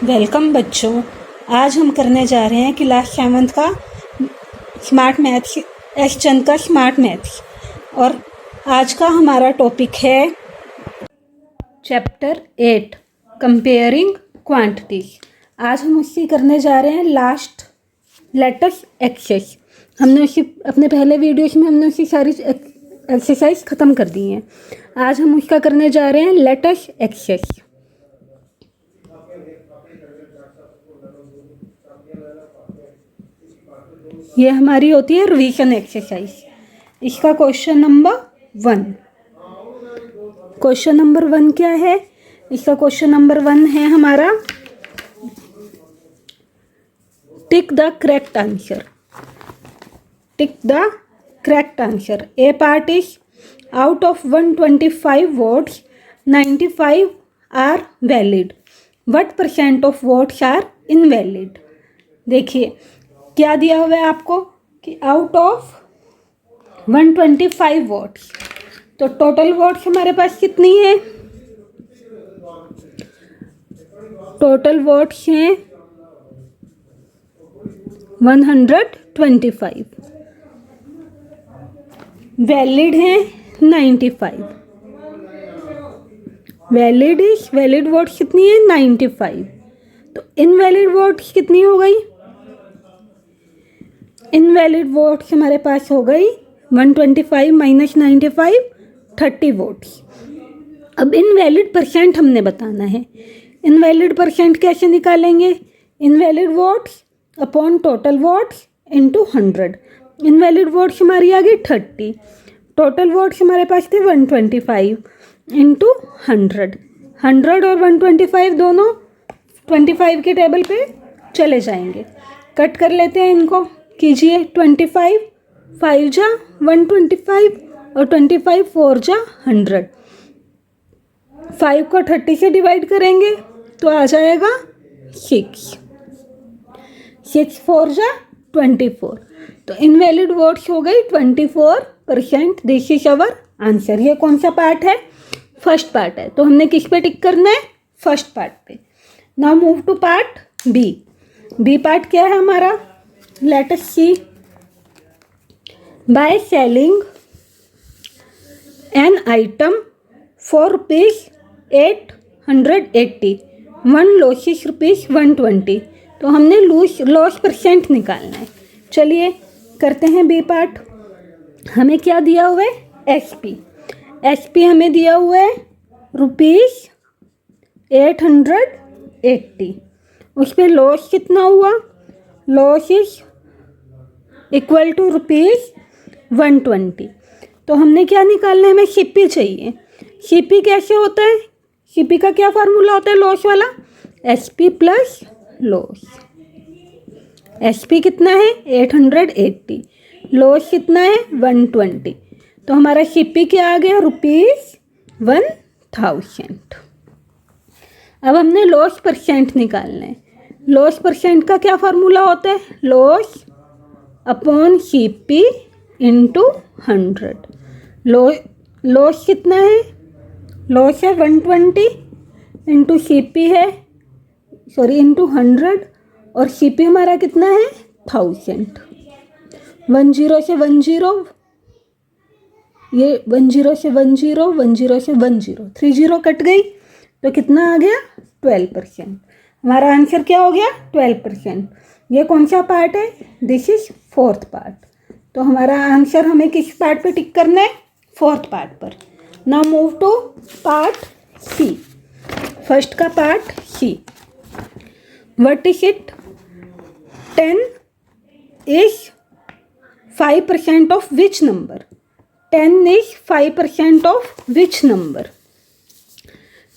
Welcome बच्चों। आज हम करने जा रहे हैं क्लास 7 का स्मार्ट मैथ्स, एस चंद का स्मार्ट मैथ्स। और आज का हमारा टॉपिक है चैप्टर 8 कंपेयरिंग क्वांटिटीज। आज हम उसकी करने जा रहे हैं लास्ट लेटेस्ट एक्सरसाइज। हमने उसी अपने पहले वीडियोस में हमने उसकी सारी एक्सरसाइज ख़त्म कर दी हैं। आज हम उसका करने जा रहे हैं लेटेस्ट एक्सरसाइज। ये हमारी होती है रिवीजन एक्सरसाइज। इसका क्वेश्चन नंबर 1 क्या है? इसका क्वेश्चन नंबर 1 है हमारा tick the correct answer. Tick the correct answer. A part is out of 125 votes 95 are valid. What % of votes are invalid? देखिए क्या दिया हुआ है आपको कि आउट ऑफ 125 वोट्स, तो टोटल वोट्स हमारे पास कितनी है? टोटल वोट्स हैं 125, वैलिड हैं 95। वैलिड वोट्स कितनी है? 95। तो इनवैलिड वोट्स कितनी हो गई? इनवैलिड वोट्स हमारे पास हो गई 125 माइनस 95 30 वोट्स। अब इनवैलिड % हमने बताना है। इनवैलिड % कैसे निकालेंगे? Invalid votes upon total votes into 100। Invalid votes हमारी आ गई 30, टोटल वोट्स हमारे पास थे 125 इंटू 100। 100 और 125 दोनों 25 के टेबल पे चले जाएंगे। कट कर लेते हैं इनको। कीजिए 25 5 जा 125 और 25 4 जा 100। 5 को 30 से डिवाइड करेंगे तो आ जाएगा 6 4 जा 24। तो इनवैलिड वोट्स हो गई 24%। This is our answer. ये कौन सा पार्ट है? फर्स्ट पार्ट है। तो हमने किस पे टिक करना है? फर्स्ट पार्ट पे। Now move to part B. B part क्या है हमारा? Let us see. By selling an item for rupees 880, one loss is rupees 120। तो हमने लॉस % निकालना है। चलिए करते हैं बी पार्ट। हमें क्या दिया हुआ है? एसपी हमें दिया हुआ है रुपीस 880। उस पर लॉस कितना हुआ? Loss is equal to rupees 120। तो हमने क्या निकालना है? हमें सीपी चाहिए। सीपी कैसे होता है? सीपी का क्या फार्मूला होता है लॉस वाला? SP plus loss. एसपी कितना है? 880। लॉस कितना है? 120। तो हमारा सीपी क्या आ गया? रुपीस 1000। अब हमने लॉस % निकालना है। लॉस % का क्या फार्मूला होता है? Loss upon CP into 100। Loss कितना है? लॉस है 120 इंटू सीपी है इंटू 100। और सीपी हमारा कितना है? 1000। 10 से 10, ये 10 से 10, 10 से 10, 30 कट गई तो कितना आ गया? 12%। हमारा आंसर क्या हो गया? 12%। ये कौन सा पार्ट है? This is fourth part. तो हमारा आंसर हमें किस पार्ट पे टिक करना है? फोर्थ पार्ट पर। Now move to part C. First का part C. What is it? 10 is 5% of which number? 10 is 5% of which number?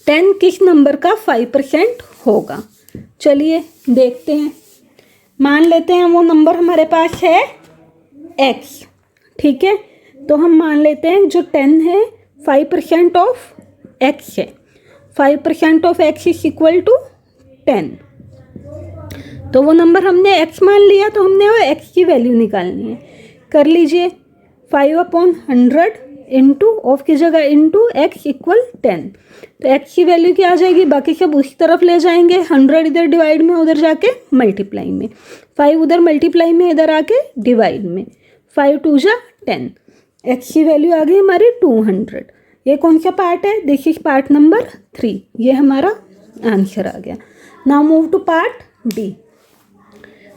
10 किस नंबर का 5% होगा? चलिए देखते हैं। मान लेते हैं वो नंबर हमारे पास है x। ठीक है, तो हम मान लेते हैं जो 10 है 5% ऑफ x है। 5% of x is equal to 10। तो वो नंबर हमने x मान लिया, तो हमने वो x की वैल्यू निकालनी है। कर लीजिए। 5/100 इंटू ऑफ की जगह इंटू एक्स इक्वल 10। तो एक्स की वैल्यू क्या आ जाएगी, बाकी सब उसी तरफ ले जाएंगे, 100 इधर डिवाइड में, उधर जाके मल्टीप्लाई में, 5 उधर मल्टीप्लाई में, इधर आके डिवाइड में, 5 2 जा 10। एक्स की वैल्यू आ गई हमारी 200। ये कौन सा पार्ट है, दिस इज पार्ट नंबर 3। ये हमारा आंसर आ गया। Now move to part D.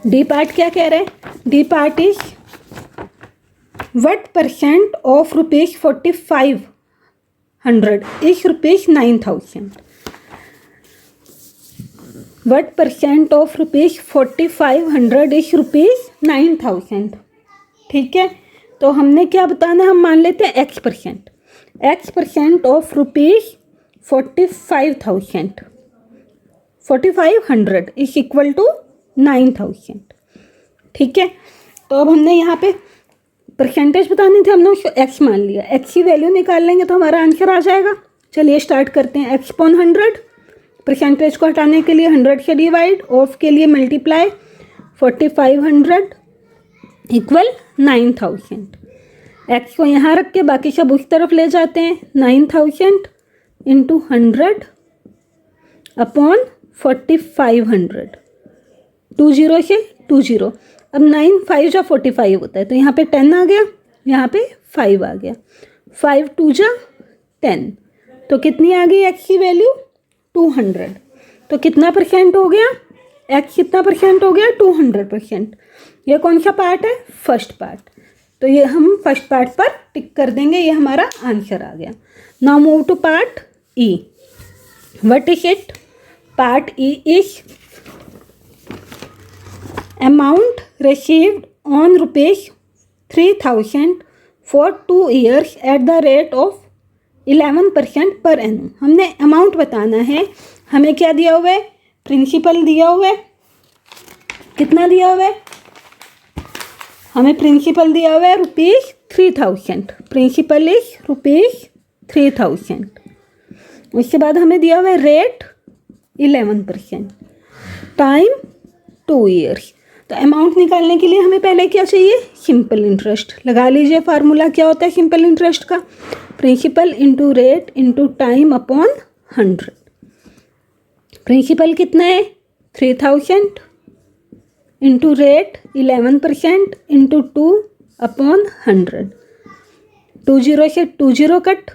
D part क्या कह रहे हैं, D part is what percent of rupees 4500 is rupees 9000? What percent of rupees 4500 is rupees 9000? ठीक है, तो हमने क्या बताना है, हम मान लेते हैं x percent. x percent of rupees 4500 is equal to 9000। ठीक है, तो अब हमने यहाँ पे परसेंटेज बतानी थी, हमने उसको x मान लिया, x की वैल्यू निकाल लेंगे तो हमारा आंसर आ जाएगा। चलिए स्टार्ट करते हैं। x अपॉन 100, परसेंटेज को हटाने के लिए 100 से डिवाइड, ऑफ के लिए मल्टीप्लाई, 4500 इक्वल 9000। x को यहाँ रख के बाकी सब उस तरफ ले जाते हैं, 9000 इंटू 100 अपॉन 4500, 20 से 20। अब 9 5 जा 45 होता है, तो यहाँ पे 10 आ गया, यहाँ पे 5 आ गया, 5 2 जा 10। तो कितनी आ गई x की वैल्यू, 200। तो कितना परसेंट हो गया, x कितना परसेंट हो गया, 200%। ये कौन सा पार्ट है, फर्स्ट पार्ट। तो ये हम फर्स्ट पार्ट पर टिक कर देंगे, ये हमारा आंसर आ गया। Now move to part E. What is it, part E is amount received on rupees 3000 for 2 years at the rate of 11% per annum। हमने अमाउंट बताना है, हमें क्या दिया हुआ है, प्रिंसिपल दिया हुआ है, कितना दिया हुआ है, हमें प्रिंसिपल दिया हुआ है ₹3000, प्रिंसिपल इज ₹3000। उसके बाद हमें दिया हुआ है रेट 11%, टाइम 2 years। तो अमाउंट निकालने के लिए हमें पहले क्या चाहिए, सिंपल इंटरेस्ट लगा लीजिए। फार्मूला क्या होता है सिंपल इंटरेस्ट का, principal into rate into time upon 100। Principal कितना है 3000 इंटू रेट 11% इंटू 2 अपॉन 100। 20 से 20 कट,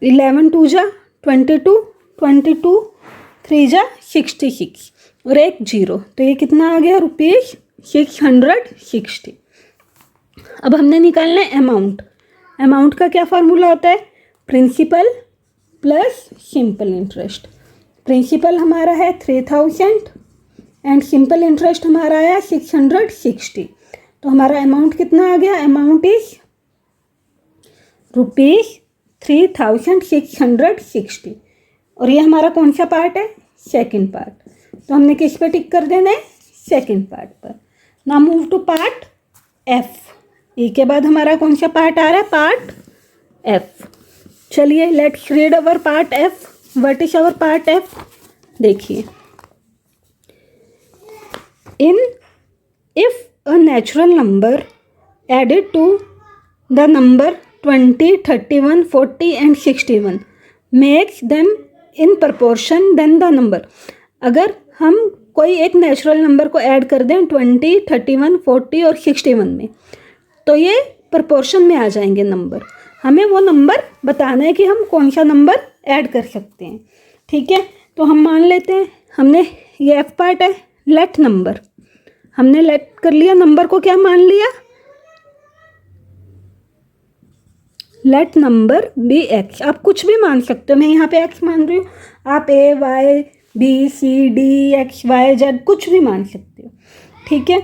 11 2 जा 22, 22 3 जा 66 और एक 0। तो ये कितना आ गया, ₹660। अब हमने निकालना है अमाउंट। अमाउंट का क्या फार्मूला होता है, principal plus simple interest. Principal हमारा है 3000 एंड सिंपल इंटरेस्ट हमारा आया 660। तो हमारा अमाउंट कितना आ गया, अमाउंट इज ₹3660। और ये हमारा कौन सा पार्ट है, सेकंड पार्ट। तो हमने किस पे टिक कर देना है, सेकंड पार्ट पर। Now move to part F. E के बाद हमारा कौन सा पार्ट आ रहा है, पार्ट एफ। चलिए let's read our part F. What is our part F, देखिए। In if a natural number added to the number 20, 31, 40 and 61 makes them in proportion then the number. अगर हम कोई एक नेचुरल नंबर को add कर दें 20, 31, 40 और 61 में, तो ये प्रपोर्शन में आ जाएंगे नंबर। हमें वो नंबर बताना है कि हम कौन सा नंबर ऐड कर सकते हैं। ठीक है, तो हम मान लेते हैं, हमने ये एफ पार्ट है, लेट नंबर, हमने लेट कर लिया, नंबर को क्या मान लिया, लेट नंबर बी एक्स। आप कुछ भी मान सकते हो, मैं यहाँ पे एक्स मान रही हूँ, आप A Y B C D X Y Z कुछ भी मान सकते हो। ठीक है,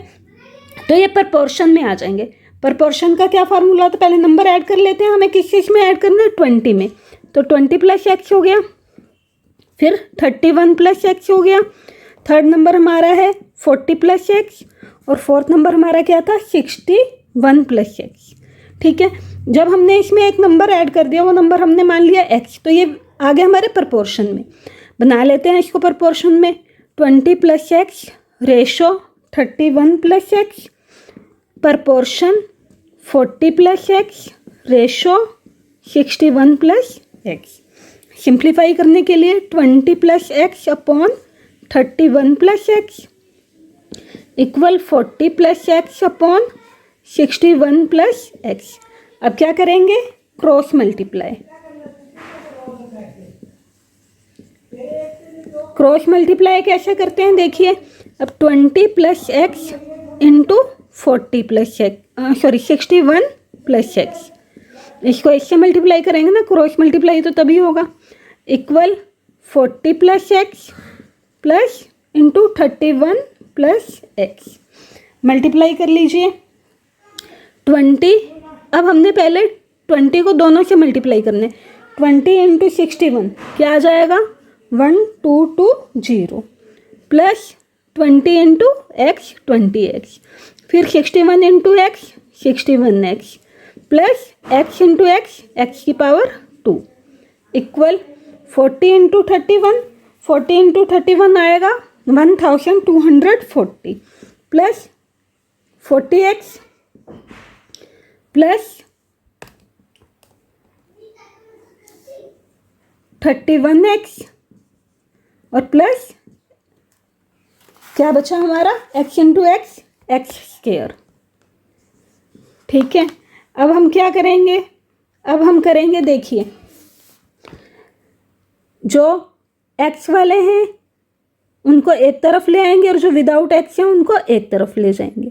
तो ये प्रपोर्शन में आ जाएंगे। प्रपोर्शन का क्या फार्मूला होता है, पहले नंबर ऐड कर लेते हैं। हमें किस चीज़ में ऐड करना है, 20 में। तो 20 प्लस एक्स हो गया, फिर 31 प्लस एक्स हो गया, थर्ड नंबर हमारा है 40 प्लस एक्स, और फोर्थ नंबर हमारा क्या था, 61 प्लस एक्स। ठीक है, जब हमने इसमें एक नंबर ऐड कर दिया, वो नंबर हमने मान लिया एक्स, तो ये आ गया हमारे प्रपोर्शन में। बना लेते हैं इसको प्रपोर्शन में। 20 plus x ratio 31 plus x, proportion 40 plus x ratio 61 plus x. Simplify करने के लिए 20 plus x upon 31 plus x equal 40 plus x upon 61 plus x. अब क्या करेंगे, क्रॉस मल्टीप्लाई। क्रॉस मल्टीप्लाई कैसे करते हैं देखिए, अब 20 plus x into 40 plus x, sorry 61 plus x, इसको इससे मल्टीप्लाई करेंगे ना, क्रॉस मल्टीप्लाई तो तभी होगा, equal 40 plus x plus into 31 plus x. Multiply कर लीजिए 20, अब हमने पहले 20 को दोनों से मल्टीप्लाई करने, 20 इंटू 61 क्या आ जाएगा 1220 प्लस 20 इंटू एक्स 20x, फिर 61 into x 61x plus x into x x की पावर 2 इक्वल 40 इंटू 31, 40 इंटू 31 आएगा 1240 प्लस 40x प्लस 31x और प्लस क्या बचा हमारा x into x x square. ठीक है, अब हम क्या करेंगे, अब हम करेंगे देखिए, जो x वाले हैं उनको एक तरफ ले आएंगे और जो विदाउट x हैं उनको एक तरफ ले जाएंगे।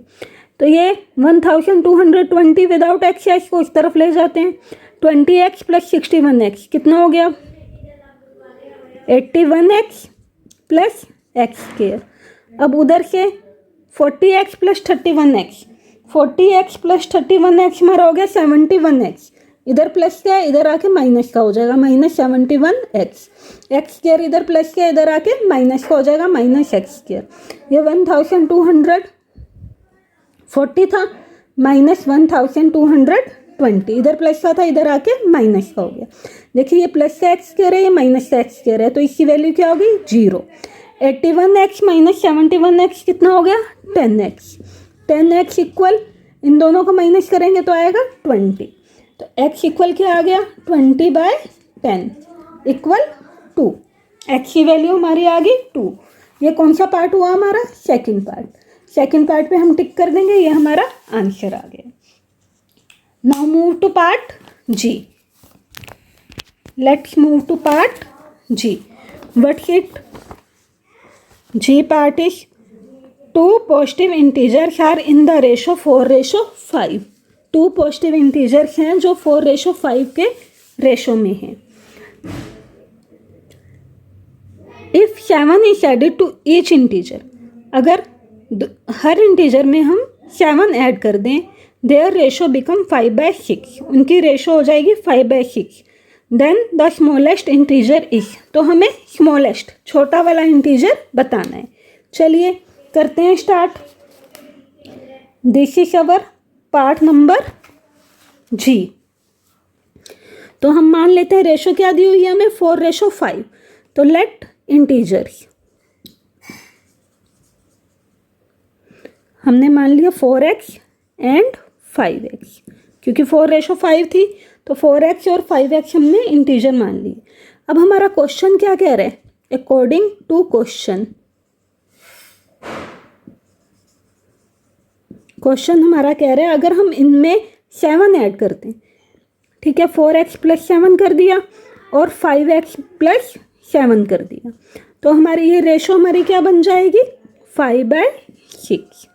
तो ये 1220 विदाउट x है, इसको इस तरफ ले जाते हैं, 20x प्लस 61x कितना हो गया 81x प्लस एक्स स्क्वायर। अब उधर से 40x plus 31x, 40x plus 31x हमारा हो गया 71x, इधर प्लस क्या है इधर आके माइनस का हो जाएगा -71x, एक्स स्क्वायर इधर प्लस क्या इधर आके माइनस का हो जाएगा -x स्क्वायर। ये 1240 था -1220, इधर प्लस का था इधर आके माइनस का हो गया। देखिए ये प्लस का एक्स स्क्वायर है, ये माइनस का एक्स स्क्वायर है, तो इसकी वैल्यू क्या होगी 0। 81x माइनस 71x कितना हो गया 10x, 10x इक्वल इन दोनों को माइनस करेंगे तो आएगा 20, तो x इक्वल क्या आ गया 20/10 इक्वल 2, x की वैल्यू हमारी आ गई 2। ये कौन सा पार्ट हुआ हमारा सेकंड पार्ट, सेकंड पार्ट पे हम टिक कर देंगे, ये हमारा आंसर आ गया। Now move to part G, let's move to part G. What's it, G part is 2 positive integers are in the ratio 4:5। 2 positive integers हैं जो 4:5 के रेशो में हैं। If 7 is added to each integer, अगर हर integer में हम 7 add कर दें, देयर रेशो बिकम 5/6, उनकी रेशो हो जाएगी 5/6। Then the smallest integer is, तो हमें स्मॉलेस्ट छोटा वाला इंटीजर बताना है। चलिए करते हैं start. This is our part number G. तो हम मान लेते हैं रेशो क्या दी हुई है हमें 4:5, तो लेट इंटीजर्स, हमने मान लिया 4x एंड 5x, क्योंकि 4:5 थी तो 4x और 5x हमने इंटीजर मान ली। अब हमारा क्वेश्चन क्या कह रहा है, अकॉर्डिंग टू क्वेश्चन हमारा कह रहा है अगर हम इनमें 7 ऐड करते हैं, ठीक है 4x प्लस 7 कर दिया और 5x प्लस 7 कर दिया, तो हमारी ये रेशो हमारी क्या बन जाएगी 5/6।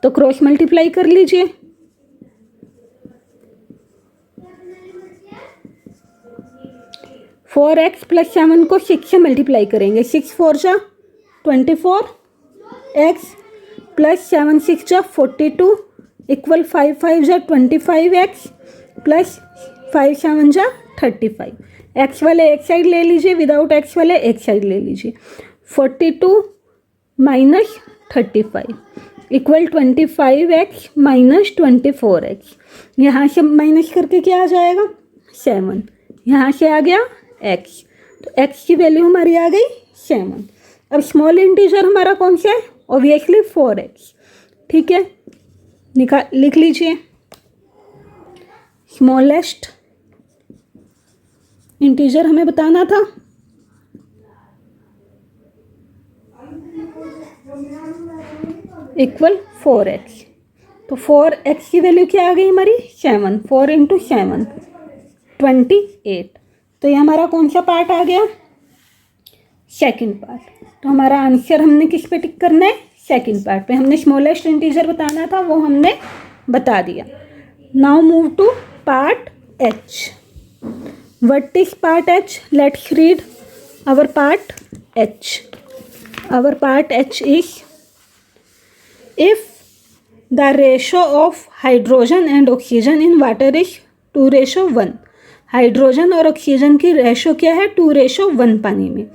तो क्रॉस मल्टीप्लाई कर लीजिए, 4x प्लस 7 को 6 से मल्टीप्लाई करेंगे, 6 4 जा 24, x प्लस 7 6 जा 42 इक्वल 5 5 जा 25x प्लस 5 7 जा 35। x वाले एक साइड ले लीजिए, विदाउट x वाले एक साइड ले लीजिए, 42 minus 35 equal 25x minus 24x। यहाँ से माइनस करके क्या आ जाएगा 7, यहाँ से आ गया x, तो x की वैल्यू हमारी आ गई 7। अब स्मॉल इंटीजर हमारा कौन सा है, ऑब्वियसली 4x, ठीक है लिख लीजिए स्मॉलेस्ट इंटीजर हमें बताना था, इक्वल 4x। तो 4x की वैल्यू क्या आ गई हमारी 7, 4 इंटू 7 28। तो ये हमारा कौन सा पार्ट आ गया, सेकंड पार्ट। तो हमारा आंसर हमने किस पे टिक करना है, सेकंड पार्ट पे। हमने स्मॉलेस्ट इंटीजर बताना था, वो हमने बता दिया। Now move to part H. What is part H, let's read our part H. Our part H is if the ratio of hydrogen and oxygen in water is 2:1। Hydrogen और oxygen की ratio क्या है, 2:1 पानी में।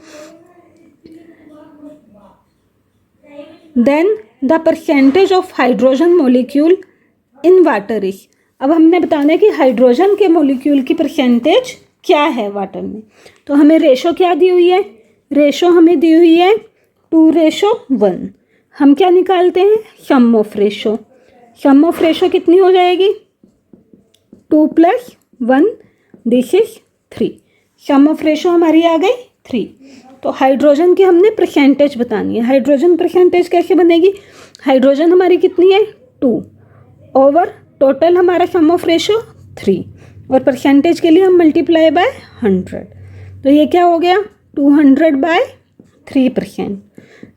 Then the percentage of hydrogen molecule in water is. अब हमने बताना है कि हाइड्रोजन के मोलिक्यूल की परसेंटेज क्या है वाटर में। तो हमें रेशो क्या दी हुई है, रेशो हमें दी हुई है 2:1। हम क्या निकालते हैं, sum of ratio. Sum of ratio कितनी हो जाएगी, 2 + 1, this is 3। Sum of ratio हमारी आ गई 3। तो हाइड्रोजन की हमने परसेंटेज बतानी है। हाइड्रोजन परसेंटेज कैसे बनेगी, हाइड्रोजन हमारी कितनी है 2 ओवर टोटल हमारा सम ऑफ रेशो 3, और परसेंटेज के लिए हम मल्टीप्लाई बाय 100। तो ये क्या हो गया 200/3%।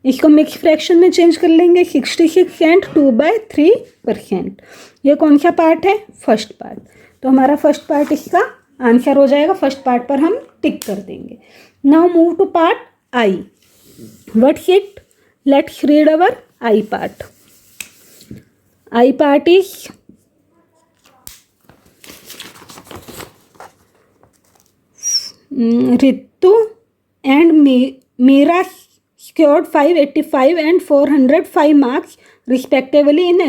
इसको मिक्स फ्रैक्शन में चेंज कर लेंगे, 66 एंड 2/3%। ये कौन सा पार्ट है, फर्स्ट पार्ट। तो हमारा फर्स्ट पार्ट इसका आंसर हो जाएगा। फर्स्ट पार्ट पर हम टिक कर देंगे। Now move to part I. What's it, let's read our I part. I part is Ritu and Meera scored 585 and 405 marks respectively in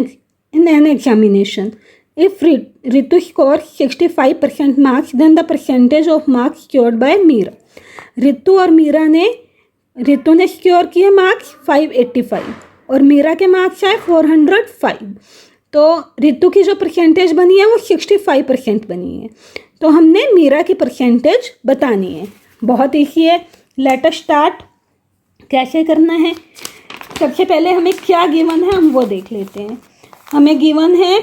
an examination. If Ritu scores 65% marks, then the percentage of marks scored by Meera. Ritu और मीरा ने, रितु ने score किए marks 585 और मीरा के marks आए 405। तो रितु की जो परसेंटेज बनी है वो 65% बनी है। तो हमने मीरा की परसेंटेज बतानी है। बहुत ईजी है, लेट अस स्टार्ट। कैसे करना है, सबसे पहले हमें क्या गिवन है हम वो देख लेते हैं। हमें गिवन है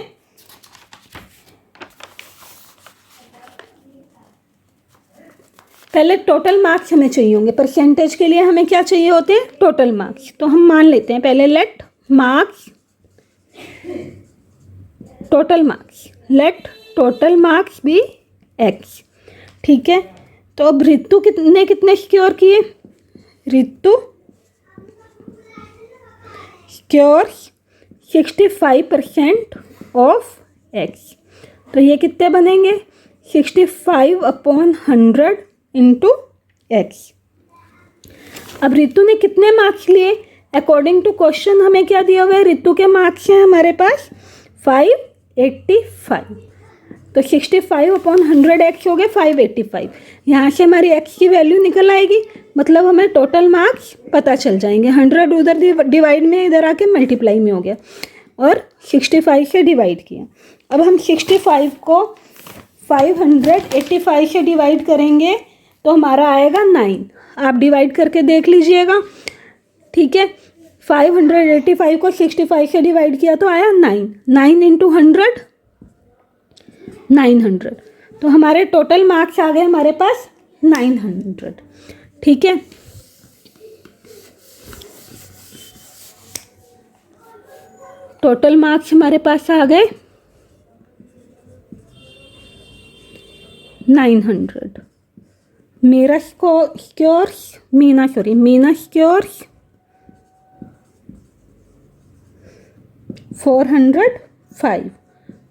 पहले टोटल मार्क्स हमें चाहिए होंगे। परसेंटेज के लिए हमें क्या चाहिए होते हैं, टोटल मार्क्स। तो हम मान लेते हैं पहले let marks, total marks, let total marks be x। ठीक है, तो अब रितु कितने स्कोर किए, रितु स्कोर्स 65% ऑफ x। तो ये कितने बनेंगे, 65/100 इंटू x। अब रितु ने कितने मार्क्स लिए, अकॉर्डिंग टू क्वेश्चन हमें क्या दिया हुआ है, रितु के मार्क्स हैं हमारे पास 585। तो 65/100x हो गए 585। यहाँ से हमारी x की वैल्यू निकल आएगी, मतलब हमें टोटल मार्क्स पता चल जाएंगे। 100 उधर डिवाइड में, इधर आके मल्टीप्लाई में हो गया और 65 से डिवाइड किया। अब हम 65 को 585 से डिवाइड करेंगे तो हमारा आएगा 9। आप डिवाइड करके देख लीजिएगा। ठीक है, 585 को 65 से डिवाइड किया तो आया 9। 9 इंटू 100 900। तो हमारे टोटल मार्क्स आ गए हमारे पास 900। ठीक है, टोटल मार्क्स हमारे पास आ गए 900। मीना स्कोर्स 405।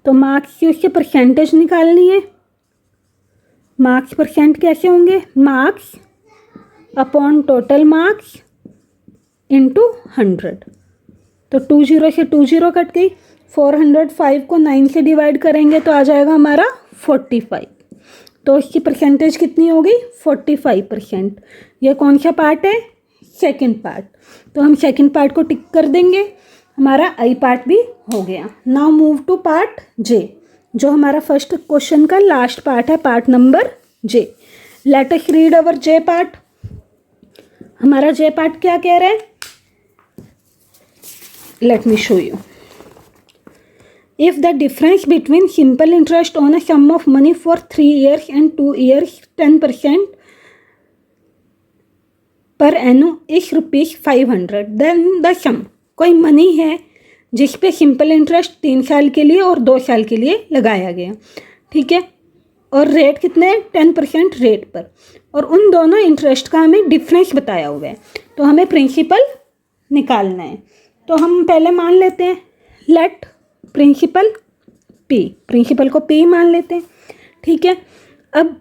तो मार्क्स की उससे परसेंटेज निकालनी है। मार्क्स परसेंट कैसे होंगे, marks upon total marks into 100। तो 20 से 20 कट गई। 405 को 9 से डिवाइड करेंगे तो आ जाएगा हमारा 45। तो इसकी परसेंटेज कितनी होगी, 45%। ये कौन सा पार्ट है, सेकंड पार्ट। तो हम सेकंड पार्ट को टिक कर देंगे, हमारा आई पार्ट भी हो गया। नाउ मूव टू पार्ट जे। जो हमारा फर्स्ट क्वेश्चन का लास्ट पार्ट है, पार्ट नंबर जे। लेट अस रीड अवर जे पार्ट। हमारा जे पार्ट क्या कह रहा है, late me show you. If the difference between simple interest on a sum of money for 3 years and 2 years 10% per annum is ₹500, then the sum, कोई money है जिस पे simple interest 3 साल के लिए और 2 साल के लिए लगाया गया, ठीक है, और रेट कितने हैं 10% रेट पर, और उन दोनों इंटरेस्ट का हमें डिफरेंस बताया हुआ है, तो हमें प्रिंसिपल निकालना है। तो हम पहले मान लेते हैं लेट प्रिंसिपल पी, प्रिंसिपल को पी मान लेते हैं, ठीक है। अब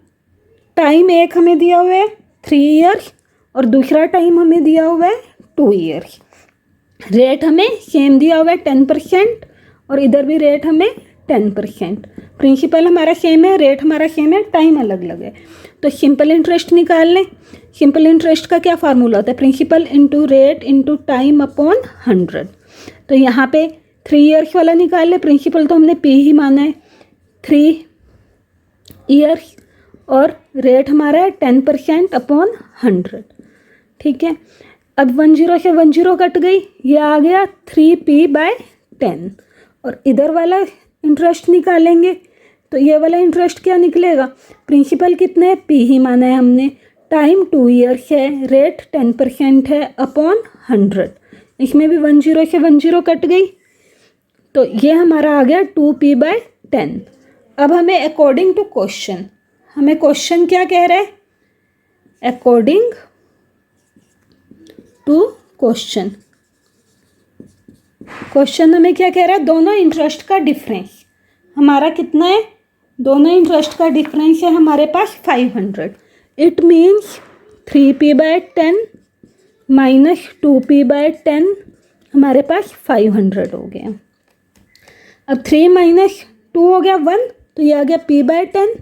टाइम एक हमें दिया हुआ है 3 इयर्स और दूसरा टाइम हमें दिया हुआ है 2 इयर्स। रेट हमें सेम दिया हुआ है 10% और इधर भी रेट हमें 10%। प्रिंसिपल हमारा सेम है, रेट हमारा सेम है, टाइम अलग अलग है। तो सिंपल इंटरेस्ट निकाल लें। सिंपल इंटरेस्ट का क्या फार्मूला होता है, principal into rate into time upon 100। तो यहाँ पे 3 इयर्स वाला निकाल ले, प्रिंसिपल तो हमने पी ही माना है 3 इयर्स और रेट हमारा है 10% अपॉन 100, ठीक है। अब 10 से 10 कट गई, ये आ गया 3p/10 और इधर वाला इंटरेस्ट निकालेंगे तो ये वाला इंटरेस्ट क्या निकलेगा, प्रिंसिपल कितने है पी ही माना है हमने, टाइम 2 इयर्स है, रेट 10% है अपॉन 100। इसमें भी 10 से 10 कट गई तो ये हमारा आ गया 2p/10। अब हमें अकॉर्डिंग टू क्वेश्चन, हमें क्वेश्चन क्या कह रहा है, अकॉर्डिंग टू क्वेश्चन, क्वेश्चन हमें क्या कह रहा है, दोनों इंटरेस्ट का डिफरेंस हमारा कितना है, दोनों इंटरेस्ट का डिफरेंस है हमारे पास 500। It means 3p/10 minus 2p/10 हमारे पास 500 हो गया। अब 3 माइनस 2 हो गया 1, तो ये आ गया p/10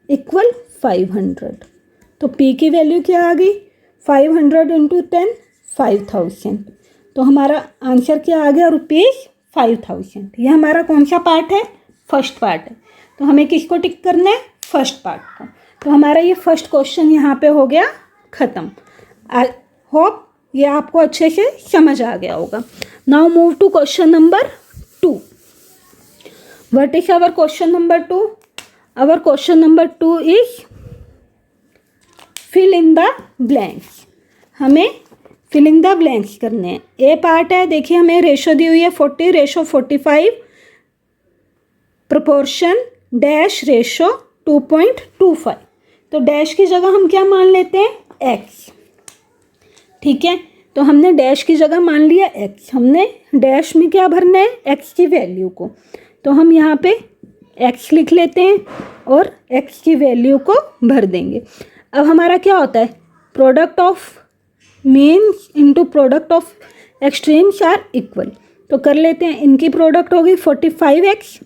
इक्वल 500। तो p की वैल्यू क्या आ गई, 500 इंटू 10 5000। तो हमारा आंसर क्या आ गया, ₹5000। ये हमारा कौन सा पार्ट है, फर्स्ट पार्ट है। तो हमें किसको टिक करना है, फर्स्ट पार्ट को। तो हमारा ये फर्स्ट क्वेश्चन यहाँ पे हो गया ख़त्म। आई होप ये आपको अच्छे से समझ आ गया होगा। Now move to question number 2। What is our question number 2? Our question number 2 is fill in the blanks. हमें फिल इन द ब्लैंक्स करने हैं। ए पार्ट है, देखिए हमें रेशो दी हुई है 40:45, प्रोपोर्शन डैश रेशो 2.25। तो डैश की जगह हम क्या मान लेते हैं, एक्स, ठीक है। तो हमने डैश की जगह मान लिया एक्स, हमने डैश में क्या भरना है, एक्स की वैल्यू को। तो हम यहाँ पे एक्स लिख लेते हैं और एक्स की वैल्यू को भर देंगे। अब हमारा क्या होता है, product of means into product of extremes are equal. तो कर लेते हैं, इनकी प्रोडक्ट होगी 45x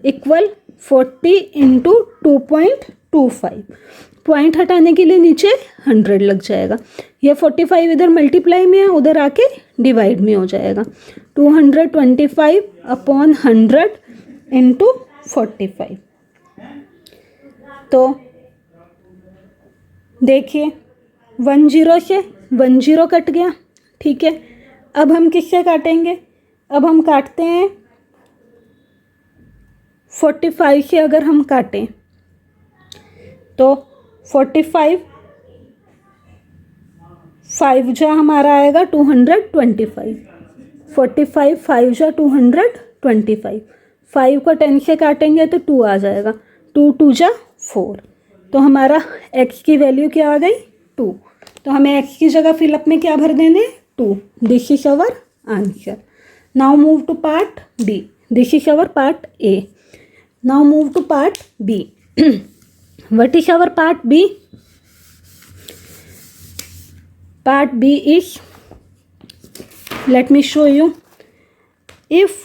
इक्वल 40 इंटू 2.25। पॉइंट हटाने के लिए नीचे 100 लग जाएगा। ये 45 इधर मल्टीप्लाई में है, उधर आके डिवाइड में हो जाएगा। 225 अपॉन 100 इंटू 45। तो देखिए 10 से 10 कट गया, ठीक है। अब हम किससे काटेंगे, अब हम काटते हैं 45 से। अगर हम काटें तो 45 5 जा हमारा आएगा 225। 45 5 जा 225। 5 को 10 से काटेंगे तो 2 आ जाएगा, 2 2 जा 4। तो हमारा x की वैल्यू क्या आ गई, 2। तो हमें x की जगह फिलअप में क्या भर देने, 2। This is our answer. Now move to part B. This is our part A. Now move to part B. What is our part B? Part B is, let me show you. If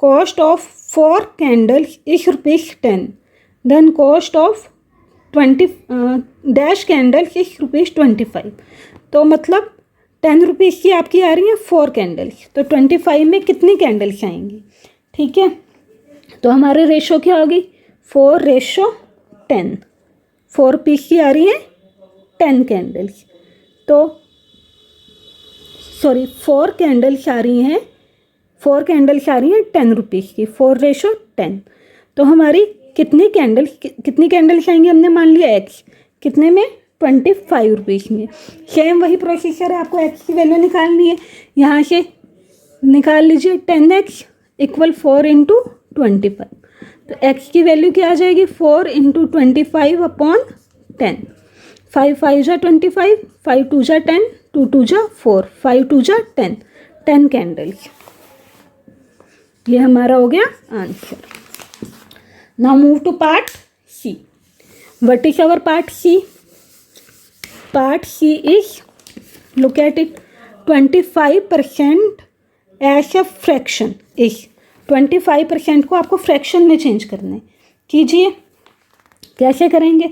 cost of 4 candles is ₹10, then cost of 20 dash candles is ₹25। तो मतलब 10 rupees की आपकी आ रही है 4 candles, तो 25 में कितनी candles आएंगी, ठीक है। तो हमारे रेशो क्या होगी 4:10। 4 पीस की आ रही है 10 कैंडल्स, तो सॉरी 4 कैंडल्स आ रही हैं 10 रुपीज़ की। 4:10। तो हमारी कितनी कैंडल्स आएंगी, हमने मान लिया एक्स कितने में 25 रुपीज़ में। सेम वही प्रोसीजर है, आपको एक्स की वैल्यू निकालनी है। यहाँ से निकाल लीजिए 10x = 4 × 25। तो x की वैल्यू क्या आ जाएगी 4 × 25/10। 5 5 जा 25, 5 2 जा 10, 2 2 जा 4, 5 2 जा 10, 10 कैंडल्स। ये हमारा हो गया answer. Now move to part C. What is our part C? Part C is, look at it, 25% as a fraction is. 25% को आपको फ्रैक्शन में चेंज करना है। कीजिए, कैसे करेंगे?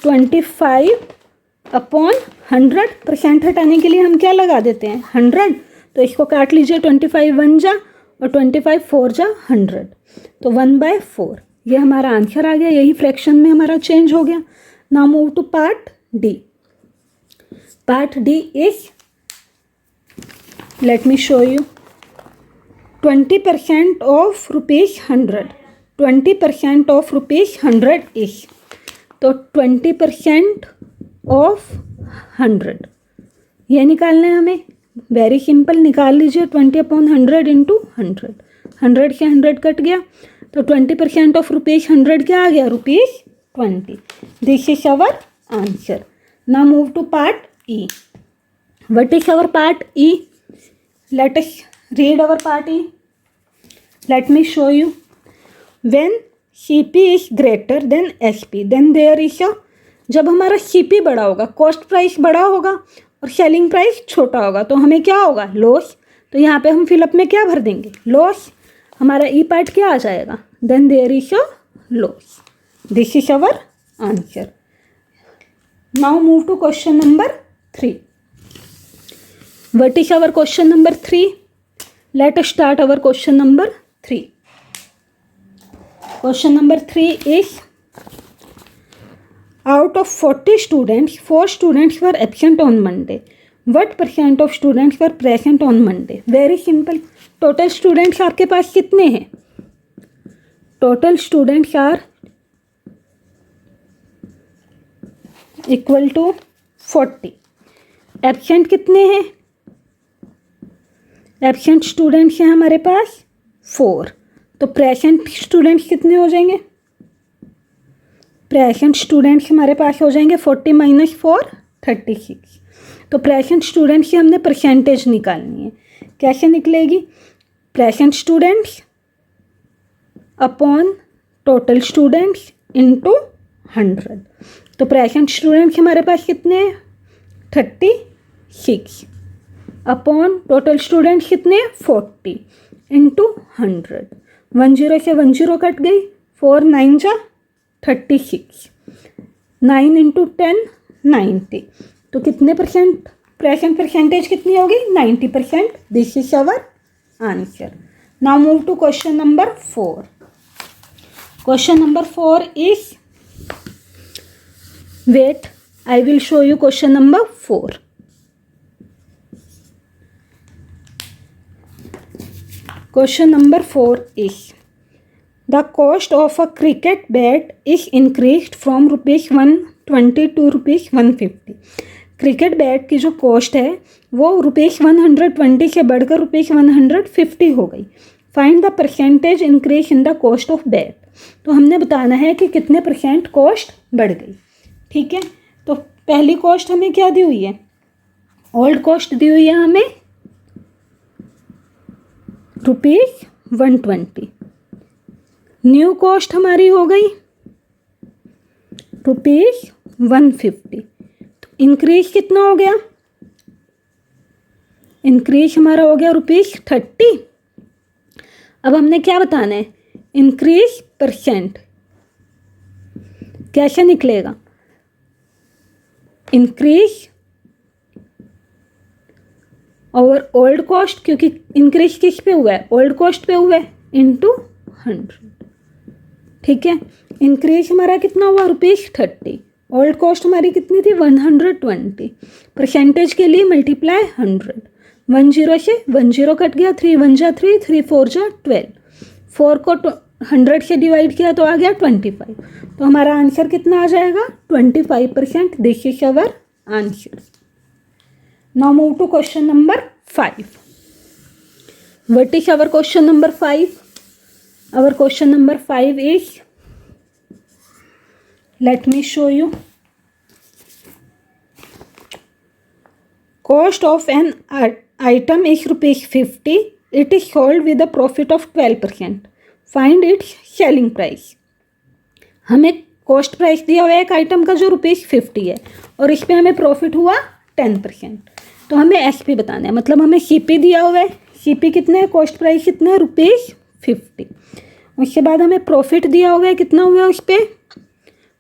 25/100%। हटाने के लिए हम क्या लगा देते हैं 100। तो इसको काट लीजिए, 25 1 जा और 25 4 जा 100, तो 1/4। ये हमारा आंसर आ गया, यही फ्रैक्शन में हमारा चेंज हो गया। Now move to part D. Part D is, let me show you, 20% of ₹100। 20% of ₹100 is, तो 20% ऑफ 100 ये निकालना है हमें। वेरी सिंपल, निकाल लीजिए 20/100 × 100। 100 से 100 कट गया, तो 20% ऑफ ₹100 क्या आ गया ₹20। This is our answer. Now move to part E. What is our part E? Let us read our part E. Let me show you. When CP is greater than SP, then there is a, जब हमारा CP बड़ा होगा, cost price बड़ा होगा और selling price छोटा होगा, तो हमें क्या होगा लॉस। तो यहाँ पे हम फिलअप में क्या भर देंगे लॉस। हमारा ई पार्ट क्या आ जाएगा, then there is a loss. This is our answer. Now move to question number 3। What is our question number 3? Let us start our question number 3. Question number 3 is, out of 40 students, 4 students were absent on Monday. What % of students were present on Monday? Very simple. Total students आपके पास कितने हैं? Total students are equal to 40. Absent कितने हैं? Absent students हैं हमारे पास 4. तो present students कितने हो जाएंगे? प्रेजेंट स्टूडेंट्स हमारे पास हो जाएंगे 40 - 4 36। तो प्रेजेंट स्टूडेंट्स की हमने परसेंटेज निकालनी है। कैसे निकलेगी? Present students upon total students into 100। तो प्रेजेंट स्टूडेंट्स हमारे पास कितने हैं 36 अपॉन टोटल स्टूडेंट्स कितने 40 इंटू 100। 10 से 10 कट गई, 4 9 जा 36, 9 × 10 90। तो कितने परसेंट प्रेजेंट परसेंटेज कितनी होगी 90%। This is our answer. Now move to question number 4. Question number 4 is, wait I will show you question number 4. Question number 4 is, the cost of a cricket bat is increased from ₹120 to ₹150. Cricket bat की जो cost है वो ₹120 से बढ़कर ₹150 हो गई। Find the percentage increase in the cost of bat. तो हमने बताना है कि कितने % कॉस्ट बढ़ गई। ठीक है, तो पहली कॉस्ट हमें क्या दी हुई है? ओल्ड कॉस्ट दी हुई है हमें ₹120। न्यू कॉस्ट हमारी हो गई ₹150। तो इंक्रीज कितना हो गया? इंक्रीज हमारा हो गया ₹30। अब हमने क्या बताना है? Increase percent. कैसे निकलेगा? इंक्रीज और ओल्ड कॉस्ट, क्योंकि इंक्रीज किस पे हुआ है? ओल्ड कॉस्ट पे हुआ है, इनटू 100। ठीक है। इंक्रीज हमारा कितना हुआ, ₹30। ओल्ड कॉस्ट हमारी कितनी थी, 120। परसेंटेज के लिए मल्टीप्लाई 100, 10 से 10 कट गया, 3 1 जा 3, 3 4 जा 12, 4 को 100 से डिवाइड किया तो आ गया 25। तो हमारा आंसर कितना आ जाएगा, 25%। This is our answer. Now move to question number 5. What is our question number 5? Our question number 5 is, let me show you. Cost of an item is ₹50. It is sold with a profit of 12%. Find its selling price. हमें cost price दिया हुआ है एक item का जो ₹50 है और इस पर हमें प्रॉफिट हुआ 10%। तो हमें एसपी बताना है, मतलब हमें सीपी दिया हुआ है। सीपी कितने है, कॉस्ट प्राइस कितने है, ₹50। उसके बाद हमें प्रॉफिट दिया हुआ है, कितना हुआ है उस पर,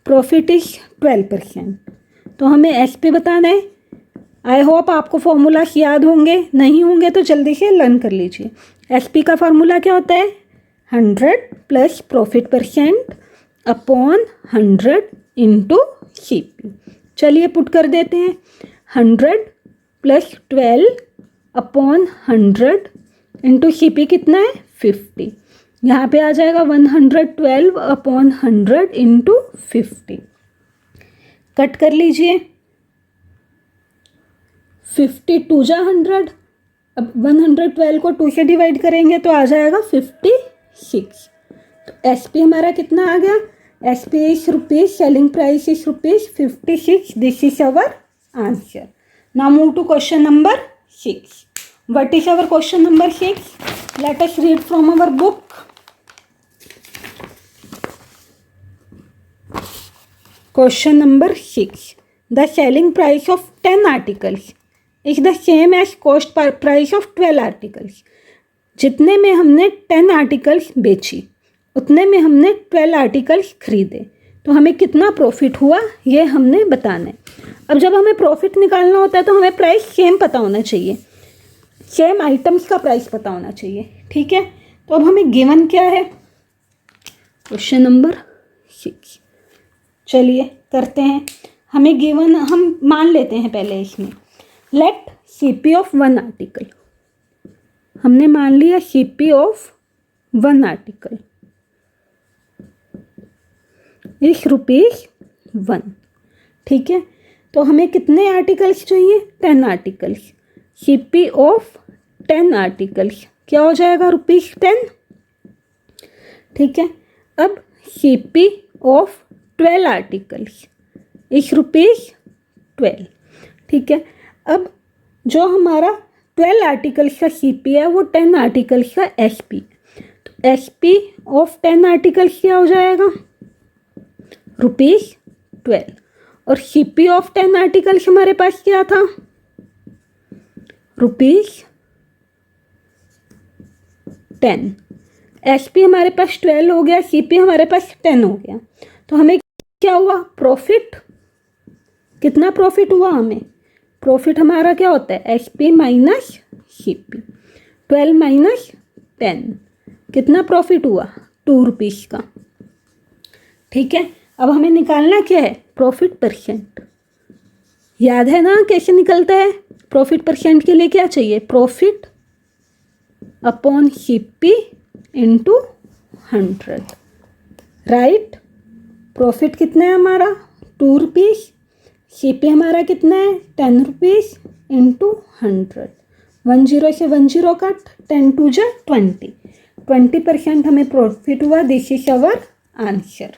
प्रॉफिट इज 12%। तो हमें एसपी बताना है। आई होप आपको फॉर्मूलास याद होंगे, नहीं होंगे तो जल्दी से लर्न कर लीजिए। एसपी का फार्मूला क्या होता है, 100 plus profit percent upon 100 into CP. चलिए पुट कर देते हैं, 100 प्लस 12 अपॉन 100 इंटू सीपी कितना है, 50। यहाँ पे आ जाएगा 112 अपॉन 100 इंटू 50। कट कर लीजिए, 52 जा 100, अब 112 को 2 से डिवाइड करेंगे तो आ जाएगा 56। तो एसपी हमारा कितना आ गया, SP is ₹, selling price is ₹56। This is our answer. Now move to question number 6. What is our question number 6? Let us read from our book. Question number 6. The selling price of 10 articles is the same as cost price of 12 articles. जितने में हमने 10 articles बेची उतने में हमने 12 articles खरीदे, तो हमें कितना प्रॉफिट हुआ ये हमने बताना है। अब जब हमें प्रॉफिट निकालना होता है तो हमें प्राइस सेम पता होना चाहिए, सेम आइटम्स का प्राइस पता होना चाहिए, ठीक है। तो अब हमें गिवन क्या है, क्वेश्चन नंबर 6। चलिए करते हैं। हमें गिवन, हम मान लेते हैं पहले इसमें, लेट सीपी ऑफ 1 आर्टिकल। हमने मान लिया सीपी ऑफ 1 आर्टिकल इस ₹1, ठीक है। तो हमें कितने आर्टिकल्स चाहिए, 10 आर्टिकल्स। सीपी ऑफ 10 आर्टिकल्स क्या हो जाएगा, ₹10, ठीक है। अब सीपी ऑफ 12 आर्टिकल्स इस ₹12, ठीक है। अब जो हमारा 12 आर्टिकल्स का सीपी है वो 10 आर्टिकल्स का एसपी। तो एसपी ऑफ 10 आर्टिकल्स क्या हो जाएगा, ₹12। और सीपी ऑफ 10 आर्टिकल्स हमारे पास क्या था, ₹10। एसपी हमारे पास 12 हो गया, सीपी हमारे पास 10 हो गया। तो हमें क्या हुआ, प्रॉफिट, कितना प्रॉफिट हुआ हमें, प्रॉफिट हमारा क्या होता है, एसपी माइनस सीपी। 12 माइनस 10 कितना प्रॉफिट हुआ, ₹2 का, ठीक है। अब हमें निकालना क्या है, प्रॉफिट परसेंट। याद है ना कैसे निकलता है, प्रॉफिट परसेंट के लिए क्या चाहिए, profit upon CP into 100, right. Profit कितना है हमारा, ₹2। सीपी हमारा कितना है, ₹10 इंटू 100। 10 से 10 कट, 10 2 जा 20, 20% हमें प्रॉफिट हुआ। This is our answer.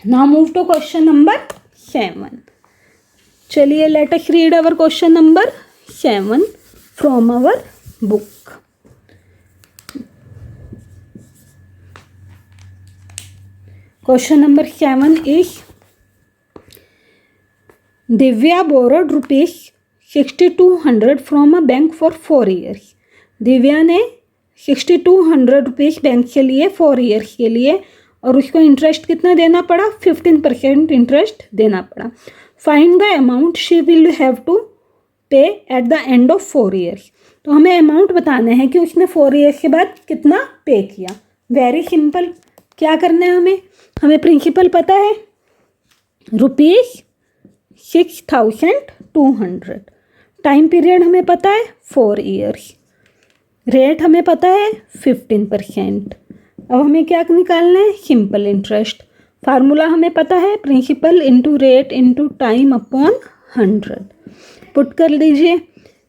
Now move to question number 7. चलिए let us read our question number 7 from our book. Question number 7 is, Divya borrowed ₹6,200 from a bank for 4 years. Divya ने 6,200 rupees bank से लिए 4 years के लिए और उसको interest कितना देना पड़ा, 15% इंटरेस्ट देना पड़ा. Find the amount she will have to pay at the end of 4 years. तो हमें अमाउंट बताना है कि उसने 4 ईयर्स के बाद कितना पे किया. Very simple. क्या करना है हमें प्रिंसिपल पता है ₹6,200, टाइम पीरियड हमें पता है 4 ईयर्स, रेट हमें पता है 15%। अब हमें क्या निकालना है, सिंपल इंटरेस्ट। फार्मूला हमें पता है principal into rate into time upon 100। Put कर लीजिए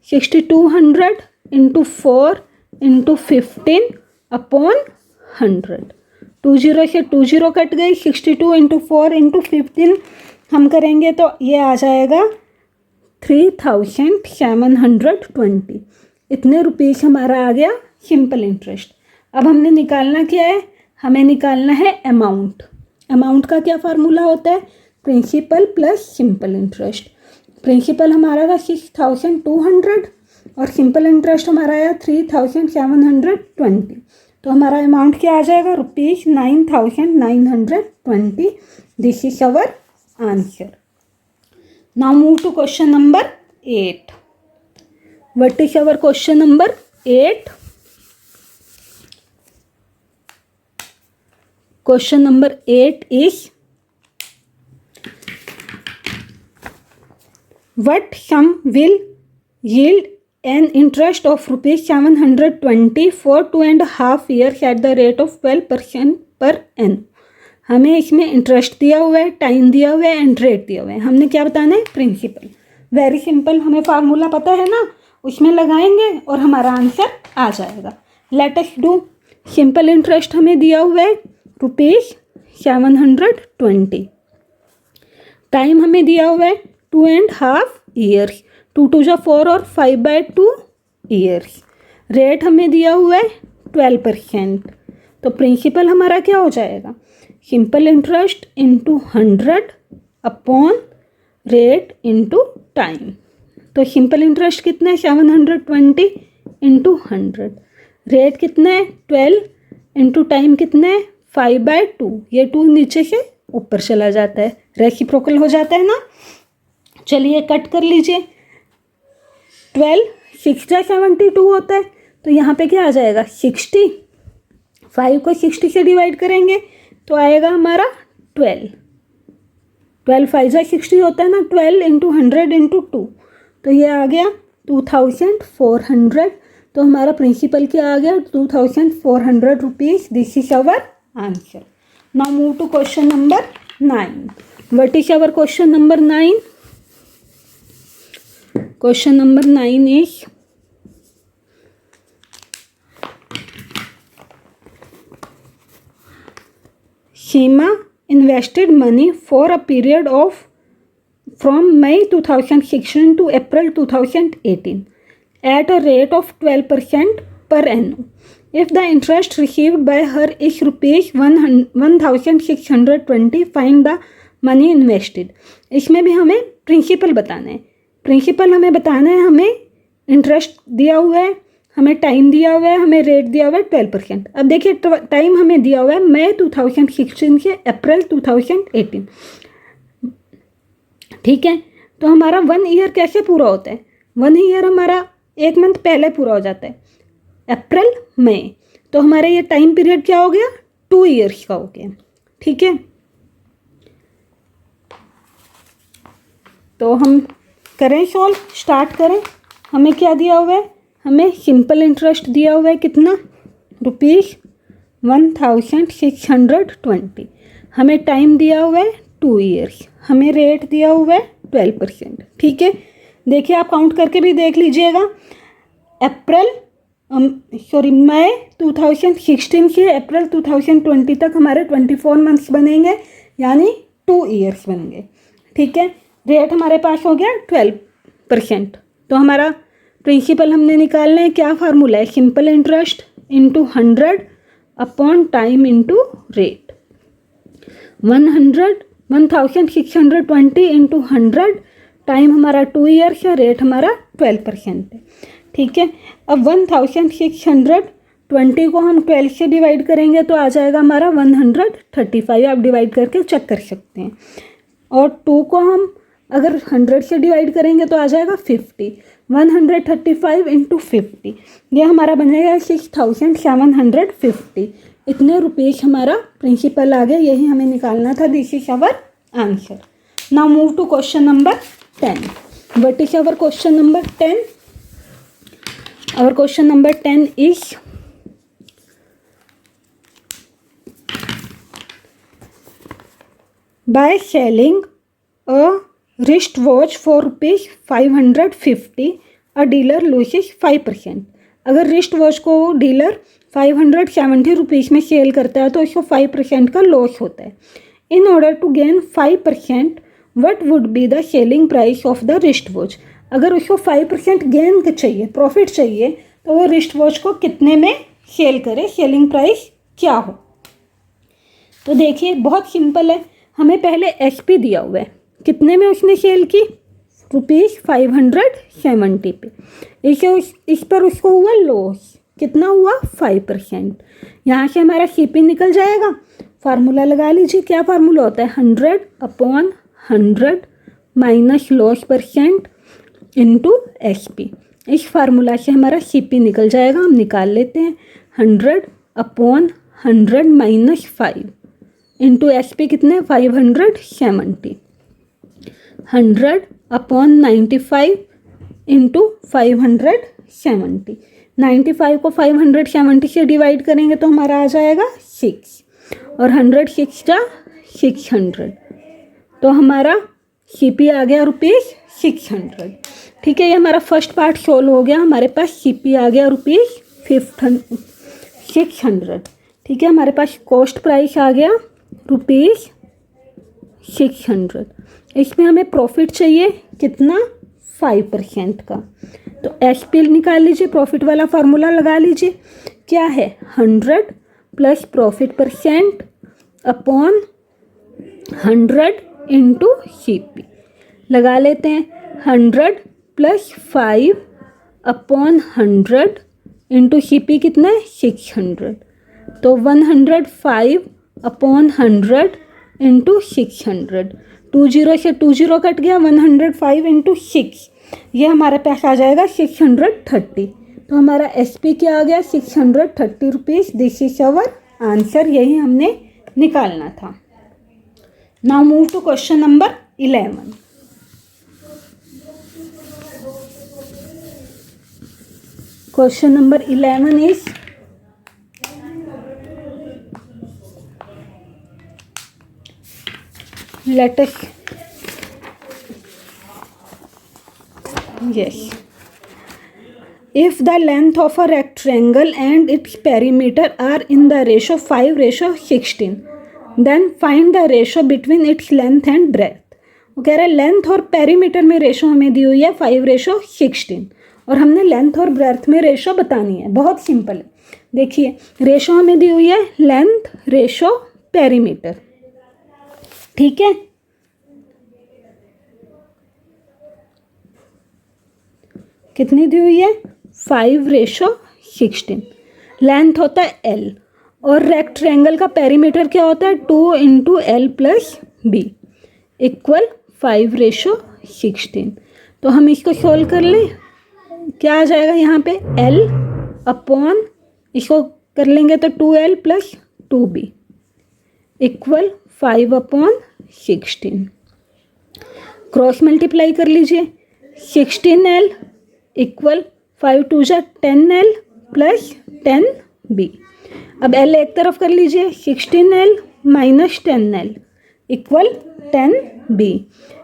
6200 इंटू 4 इंटू 15 अपॉन 100। 20 से 20 कट गई, 62 इंटू 4 इंटू 15 हम करेंगे तो ये आ जाएगा 3720। इतने रुपीस हमारा आ गया सिंपल इंटरेस्ट। अब हमने निकालना क्या है, हमें निकालना है अमाउंट। अमाउंट का क्या फार्मूला होता है, principal plus simple interest. Principal हमारा था 6200 और सिंपल इंटरेस्ट हमारा आया 3720। तो हमारा अमाउंट क्या आ जाएगा, ₹9,920। This is our answer. Now move to question number 8. What is our question number 8? Question number 8 is, what sum will yield an interest of ₹720 for 2.5 years at the rate of 12% per annum? हमें इसमें interest दिया हुआ है, time दिया हुआ है and rate दिया हुआ है। हमने क्या बताना है, प्रिंसिपल। वेरी सिंपल, हमें फार्मूला पता है ना, उसमें लगाएंगे और हमारा आंसर आ जाएगा। Let us do. Simple interest हमें दिया हुआ है ₹720। टाइम हमें दिया हुआ है 2.5 ईयर्स, 2 2 जा 4 और 5/2 ईयर्स। रेट हमें दिया हुआ है 12%। तो प्रिंसिपल हमारा क्या हो जाएगा, simple interest into 100 upon rate into time. तो सिंपल इंटरेस्ट कितना है, 720 इंटू 100। रेट कितना है, 12 इंटू टाइम कितना है, 5/2। ये 2 नीचे से ऊपर चला जाता है, रेसिप्रोकल हो जाता है ना। चलिए कट कर लीजिए। 12 6 जा 72 होता है, तो यहाँ पे क्या आ जाएगा 60। 5 को 60 से डिवाइड करेंगे तो आएगा हमारा 12। 12 5 जा 60 होता है ना, 12 इंटू 100 इंटू 2, तो ये आ गया 2400। तो हमारा प्रिंसिपल क्या आ गया, 2400 rupees. This is our answer. Now move to question number 9. What is our question number 9? Question number 9 is, Seema invested money for a period of from May 2016 to April 2018 at a rate of 12% per annum. If the interest received by her is ₹1,620, find the money invested. इसमें भी हमें principal बताना है। Principal हमें बताना है, हमें interest दिया हुआ है, हमें टाइम दिया हुआ है, हमें रेट दिया हुआ है 12%। अब देखिए टाइम हमें दिया हुआ है मई 2016 से अप्रैल 2018, ठीक है। तो हमारा 1 ईयर कैसे पूरा होता है, 1 ईयर हमारा 1 मंथ पहले पूरा हो जाता है, अप्रैल मई। तो हमारा ये टाइम पीरियड क्या हो गया, 2 ईयर्स का हो गया, ठीक है। तो हम करें सॉल्व, स्टार्ट करें। हमें क्या दिया हुआ है, हमें सिंपल इंटरेस्ट दिया हुआ है कितना, ₹1620। हमें टाइम दिया हुआ है 2 ईयर्स, हमें रेट दिया हुआ है 12%, ठीक है। देखिए आप काउंट करके भी देख लीजिएगा। मई 2016 से अप्रैल 2020 तक हमारे 24 मंथ्स बनेंगे, यानी 2 ईयर्स बनेंगे, ठीक है। रेट हमारे पास हो गया 12%। तो हमारा प्रिंसिपल हमने निकालना है, क्या फार्मूला है, simple interest into 100 upon time into rate. 1620 into 100, time हमारा 2 ईयर्स है, रेट हमारा 12% है, ठीक है। अब 1620 को हम 12 से डिवाइड करेंगे तो आ जाएगा हमारा 135। आप डिवाइड करके चेक कर सकते हैं। और 2 को हम अगर 100 से डिवाइड करेंगे तो आ जाएगा 50। 135 इंटू 50, ये हमारा बनेगा 6750। इतने रुपीज हमारा प्रिंसिपल आ गया, यही हमें निकालना था. This is our answer. Now move to question number 10. What is our question number 10? Our question number 10 is by selling a wristwatch for rupees 550 a dealer loses 5%. अगर रिस्ट वॉच को dealer 570 rupees में sell करता है तो उसको 5% का loss होता है. In order to gain 5% what would be the selling price of the wrist watch. अगर उसको 5% गेन चाहिए, प्रॉफिट चाहिए, तो वो रिस्ट वॉच को कितने में सेल करे, सेलिंग प्राइस क्या हो. तो देखिए बहुत सिंपल है. हमें पहले एसपी दिया हुआ है, कितने में उसने सेल की, रुपीज़ 570 पे. इस पर उसको हुआ लॉस, कितना हुआ, 5%. यहाँ से हमारा सीपी निकल जाएगा. फार्मूला लगा लीजिए, क्या फार्मूला होता है, 100/100 minus loss percent into SP. इस फार्मूला से हमारा सीपी निकल जाएगा. हम निकाल लेते हैं. 100/100 माइनस 5 इंटू एसपी कितने, 570. 100/95 इंटू 570. 95 को 570 से डिवाइड करेंगे तो हमारा आ जाएगा 6, और 100 6 जा 600. तो हमारा सीपी आ गया रुपीज़ 600. ठीक है, ये हमारा फर्स्ट पार्ट सोल्व हो गया. हमारे पास सीपी आ गया रुपीज़ 600. ठीक है, हमारे पास कॉस्ट प्राइस आ गया रुपीज़ 600. इसमें हमें प्रॉफिट चाहिए कितना, 5% का. तो एसपी निकाल लीजिए, प्रॉफिट वाला फार्मूला लगा लीजिए. क्या है, 100 plus profit percent upon 100 into CP. लगा लेते हैं. 100 प्लस 5 अपॉन 100 इंटू सीपी कितना है, 600. तो 105 अपॉन 100 इंटू 600. 20 से 20 कट गया. 105 इंटू 6, ये हमारे पास आ जाएगा 630. तो हमारा एसपी क्या आ गया, 630 rupees. This is our answer, यही हमने निकालना था. Now move to question number 11. Question number 11 is let us yes if the length of a rectangle and its perimeter are in the ratio 5:16 then find the ratio between its length and breadth. वो कह रहा है length और perimeter में ratio हमें दी हुई है 5:16 और हमने लेंथ और ब्रेथ में रेशो बतानी है. बहुत सिंपल है. देखिए रेशो हमें दी हुई है लेंथ रेशो पेरीमीटर. ठीक है, कितनी दी हुई है, 5:16. लेंथ होता है L और रेक्टेंगल का पेरीमीटर क्या होता है, 2 into L plus B equal 5:16. तो हम इसको सोल्व कर लें. क्या आ जाएगा यहाँ पे, L अपॉन इसको कर लेंगे तो 2L plus 2B equal 5/16. Cross multiply कर लीजिए. 16L इक्वल 5 2 जा 10L प्लस 10B. अब L एक तरफ कर लीजिए. 16L minus 10L equal 10B.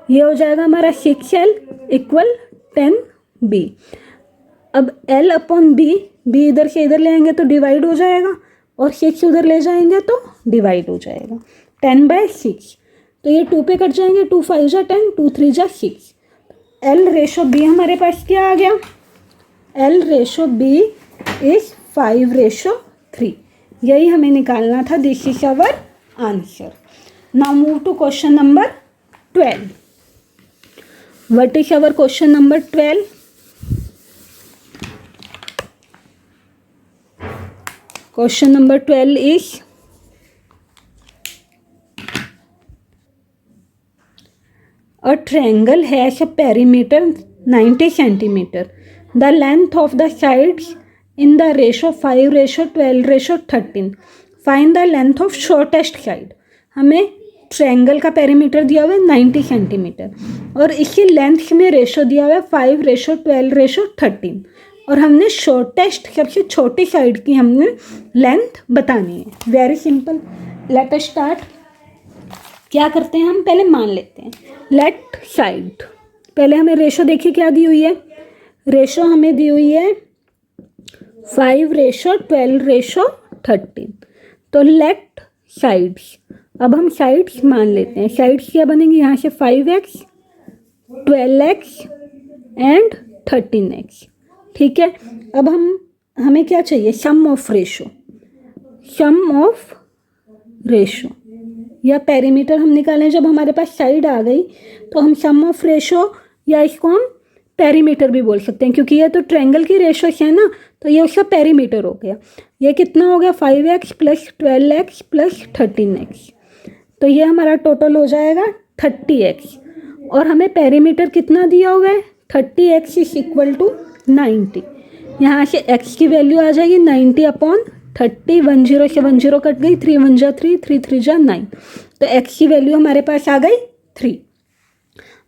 ये हो जाएगा हमारा 6L इक्वल 10B. अब L अपॉन B, B इधर से इधर ले आएंगे तो डिवाइड हो जाएगा और 6 उधर ले जाएंगे तो डिवाइड हो जाएगा. 10/6. तो ये 2 पे कट जाएंगे. 2 5 जा 10, 2 3 जा 6. L रेशो B हमारे पास क्या आ गया, L रेशो B इज 5:3. यही हमें निकालना था. This is our answer. Now move to question number 12. What is our question number 12? Question number 12 is a triangle has a perimeter 90 centimeter. The length of the sides in the ratio 5:12:13. Find the length of shortest side. हमें triangle का perimeter दिया हुआ है 90 centimetre और इसकी length में ratio दिया हुआ है 5:12:13 और हमने शॉर्टेस्ट सबसे छोटी साइड की हमने लेंथ बतानी है। Very simple, late us start. क्या करते हैं हम, पहले मान लेते हैं लेट साइड। पहले हमें रेशो देखिए क्या दी हुई है, रेशो हमें दी हुई है 5:12:13। तो लेट साइड्स, अब हम साइड्स मान लेते हैं। साइड्स क्या बनेंगी, यहाँ से 5x 12x एंड 13x। ठीक है, अब हमें क्या चाहिए, sum of ratio. Sum of ratio या पेरीमीटर हम निकालें। जब हमारे पास साइड आ गई तो हम सम ऑफ रेशो या इसको हम पेरीमीटर भी बोल सकते हैं, क्योंकि ये तो ट्रायंगल की रेशो है ना, तो ये उसका पेरीमीटर हो गया। ये कितना हो गया, 5x + 12x + 13x। तो ये हमारा टोटल हो जाएगा 30x और हमें पेरीमीटर कितना दिया हुआ है, 30x = 90। यहाँ से x की वैल्यू आ जाएगी 90/30। 10 से 10 कट गई, 3 1 जा 3, 3 3 जा 9। तो x की वैल्यू हमारे पास आ गई 3।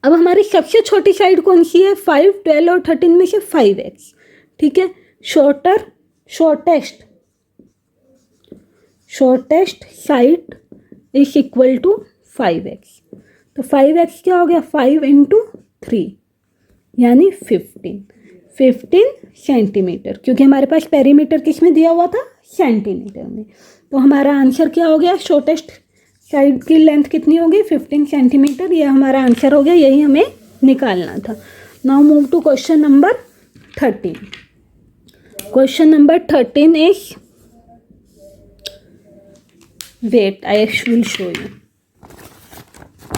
अब हमारी सबसे छोटी साइड कौन सी है, 5, 12 और 13 में से 5x। ठीक है, shortest side is equal to 5x। तो 5x क्या हो गया, 5 × 3 यानी 15 सेंटीमीटर, क्योंकि हमारे पास पेरीमीटर किस में दिया हुआ था, सेंटीमीटर में। तो हमारा आंसर क्या हो गया, शॉर्टेस्ट साइड की लेंथ कितनी होगी, 15 सेंटीमीटर। ये हमारा आंसर हो गया, यही हमें निकालना था। Now move to question number 13। Question number 13 is, wait, I will show you.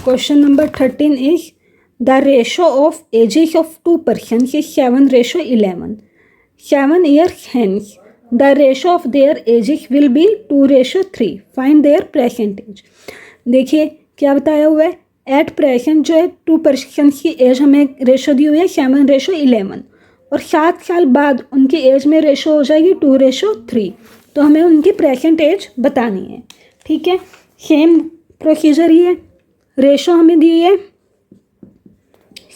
Question number 13 is, the ratio of ages of two persons is 7:11. 7 years hence, the ratio of their ages will be 2:3. Find their present age. देखिए क्या बताया हुआ है, at present जो है 2 persons की as हमें ratio दी हुई है 7:11 और 7 साल बाद उनकी एज में रेशो हो जाएगी 2:3। तो हमें उनकी प्रेजेंट एज बतानी है। ठीक है, सेम प्रोसीजर ही है। रेशो हमें दी है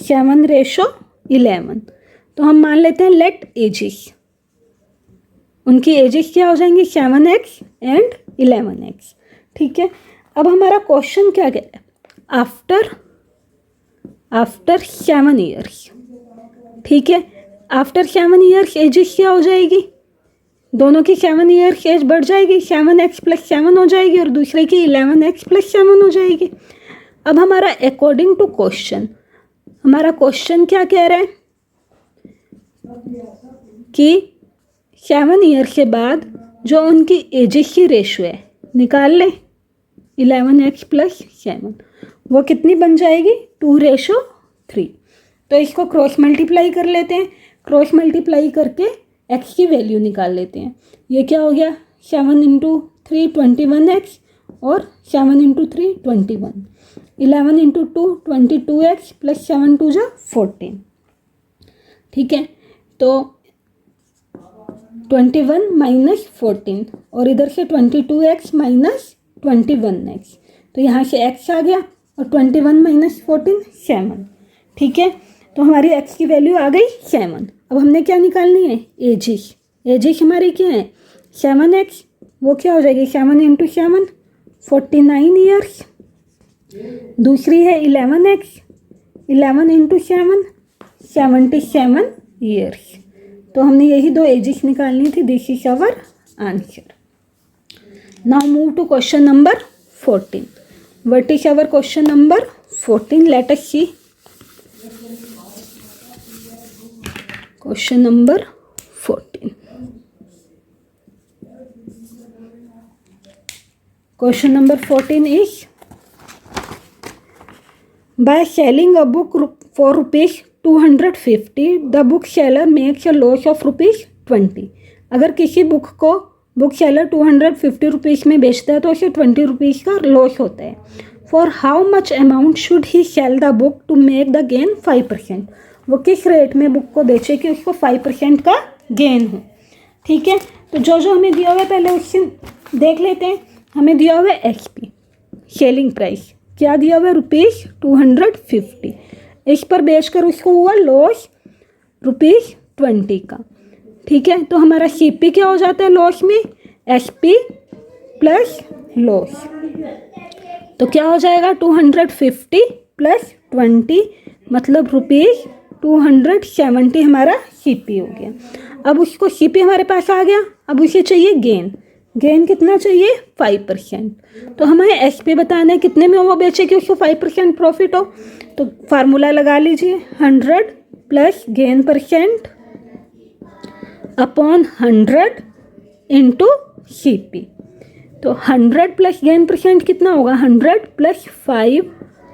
7:11, तो हम मान लेते हैं लेट एजेस। उनकी एजेस क्या हो जाएंगी, 7x एंड 11x। ठीक है, अब हमारा क्वेश्चन क्या कहता है, आफ्टर 7 ईयर्स। ठीक है, आफ्टर 7 ईयर्स एजेस क्या हो जाएगी, दोनों की 7 ईयर्स एज बढ़ जाएगी, 7x + 7 हो जाएगी और दूसरे की 11x + 7 हो जाएगी। अब हमारा अकॉर्डिंग टू क्वेश्चन, हमारा क्वेश्चन क्या कह रहा है कि 7 ईयर के बाद जो उनकी एजेस की रेशो है निकाल ले, 11x + 7, वो कितनी बन जाएगी, 2:3। तो इसको क्रॉस मल्टीप्लाई कर लेते हैं। क्रॉस मल्टीप्लाई करके x की वैल्यू निकाल लेते हैं। ये क्या हो गया, 7 × 3 21x और 7 × 3 21, 11 × 2 22x + 7 2 जा 14। ठीक है, तो 21 - 14 और इधर से 22x - 21x, तो यहाँ से x आ गया और 21 - 14 7। ठीक है, तो हमारी x की वैल्यू आ गई 7। अब हमने क्या निकालनी है, एजेस। एजेस हमारी क्या है, 7x, वो क्या हो जाएगी 7 × 7 49 ईयर्स। दूसरी है 11x, 11 × 7 77 ईयर्स। तो हमने यही 2 एजेस निकालनी थी। This is our answer. Now move to question number 14। What is our question number 14? Let us see question number 14. Question number 14 is, by selling a book for rupees 250, the bookseller makes a loss of rupees 20. अगर किसी book को book seller 250 rupees में बेचता है तो उसे 20 rupees का loss होता है। For how much amount should he sell the book to make the gain 5%? वो किस रेट में बुक को बेचे कि उसको 5% का गेन हो। ठीक है, तो जो जो हमें दिया हुआ है पहले उससे देख लेते हैं। हमें दिया हुआ है HP सेलिंग प्राइस, क्या दिया हुआ है ₹250। इस पर बेचकर उसको हुआ लॉस ₹20 का। ठीक है, तो हमारा CP क्या हो जाता है लॉस में, SP प्लस लॉस। तो क्या हो जाएगा 250 प्लस 20 मतलब ₹270 हमारा CP हो गया। अब उसको CP हमारे पास आ गया, अब उसे चाहिए गेन। गेन कितना चाहिए 5%। तो हमें SP बताना है कितने में वो बेचे कि उसको 5% प्रॉफिट हो। तो फार्मूला लगा लीजिए 100 plus gain percent upon 100 into CP। तो 100 प्लस गेन परसेंट कितना होगा 100 प्लस 5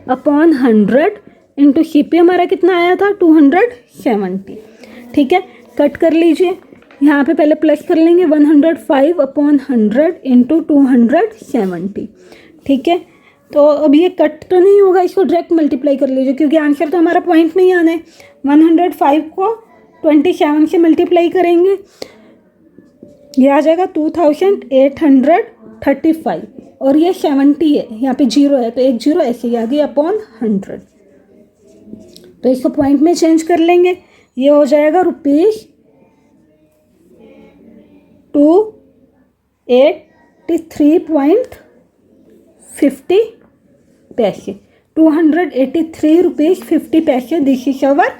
अपॉन 100 इंटू CP हमारा कितना आया था 270। ठीक है, कट कर लीजिए, यहाँ पे पहले प्लस कर लेंगे 105 अपॉन 100 इंटू 270। ठीक है, तो अब ये कट तो नहीं होगा, इसको डायरेक्ट मल्टीप्लाई कर लीजिए क्योंकि आंसर तो हमारा पॉइंट में ही आना है। 105 को 27 से मल्टीप्लाई करेंगे, ये आ जाएगा 2835 और ये 70 है, यहाँ पे 0 है तो एक 0 ऐसे ही आ गई अपॉन 100। तो इसको पॉइंट में चेंज कर लेंगे, ये हो जाएगा ₹283.50 ₹283.50। This is our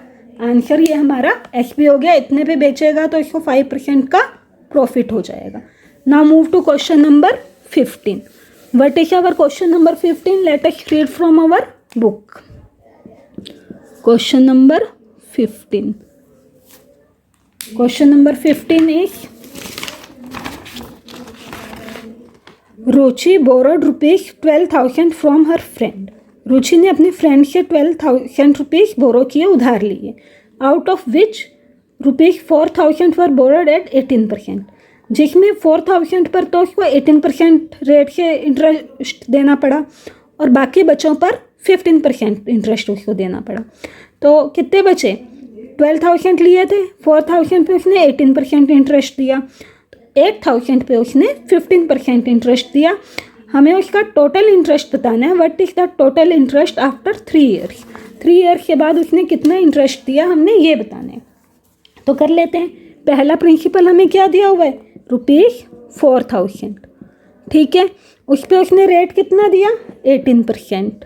answer. ये हमारा SP हो गया, इतने पे बेचेगा तो इसको 5% का प्रॉफिट हो जाएगा। Now move to question number 15। What is our question number 15? Let us read from our book. Question number 15। Question number 15 is Ruchi borrowed ₹12,000 from her friend. रुचि ने अपने फ्रेंड से ₹12,000 बोरो किए, उधार लिए, out of which ₹4,000 were borrowed at 18%। जिसमें 4,000 पर तो उसको 18% रेट से इंटरेस्ट देना पड़ा और बाकी बच्चों पर 15% इंटरेस्ट उसको देना पड़ा। तो कितने बचे, 12,000 लिए थे, 4,000 पे उसने 18% इंटरेस्ट दिया, 8,000 पे उसने 15% इंटरेस्ट दिया। हमें उसका टोटल इंटरेस्ट बताना है। What is the total interest after 3 years. 3 years के बाद उसने कितना इंटरेस्ट दिया हमने ये बताना है। तो कर लेते हैं। पहला प्रिंसिपल हमें क्या दिया हुआ है ₹4,000। ठीक है, उस पर उसने रेट कितना दिया 18%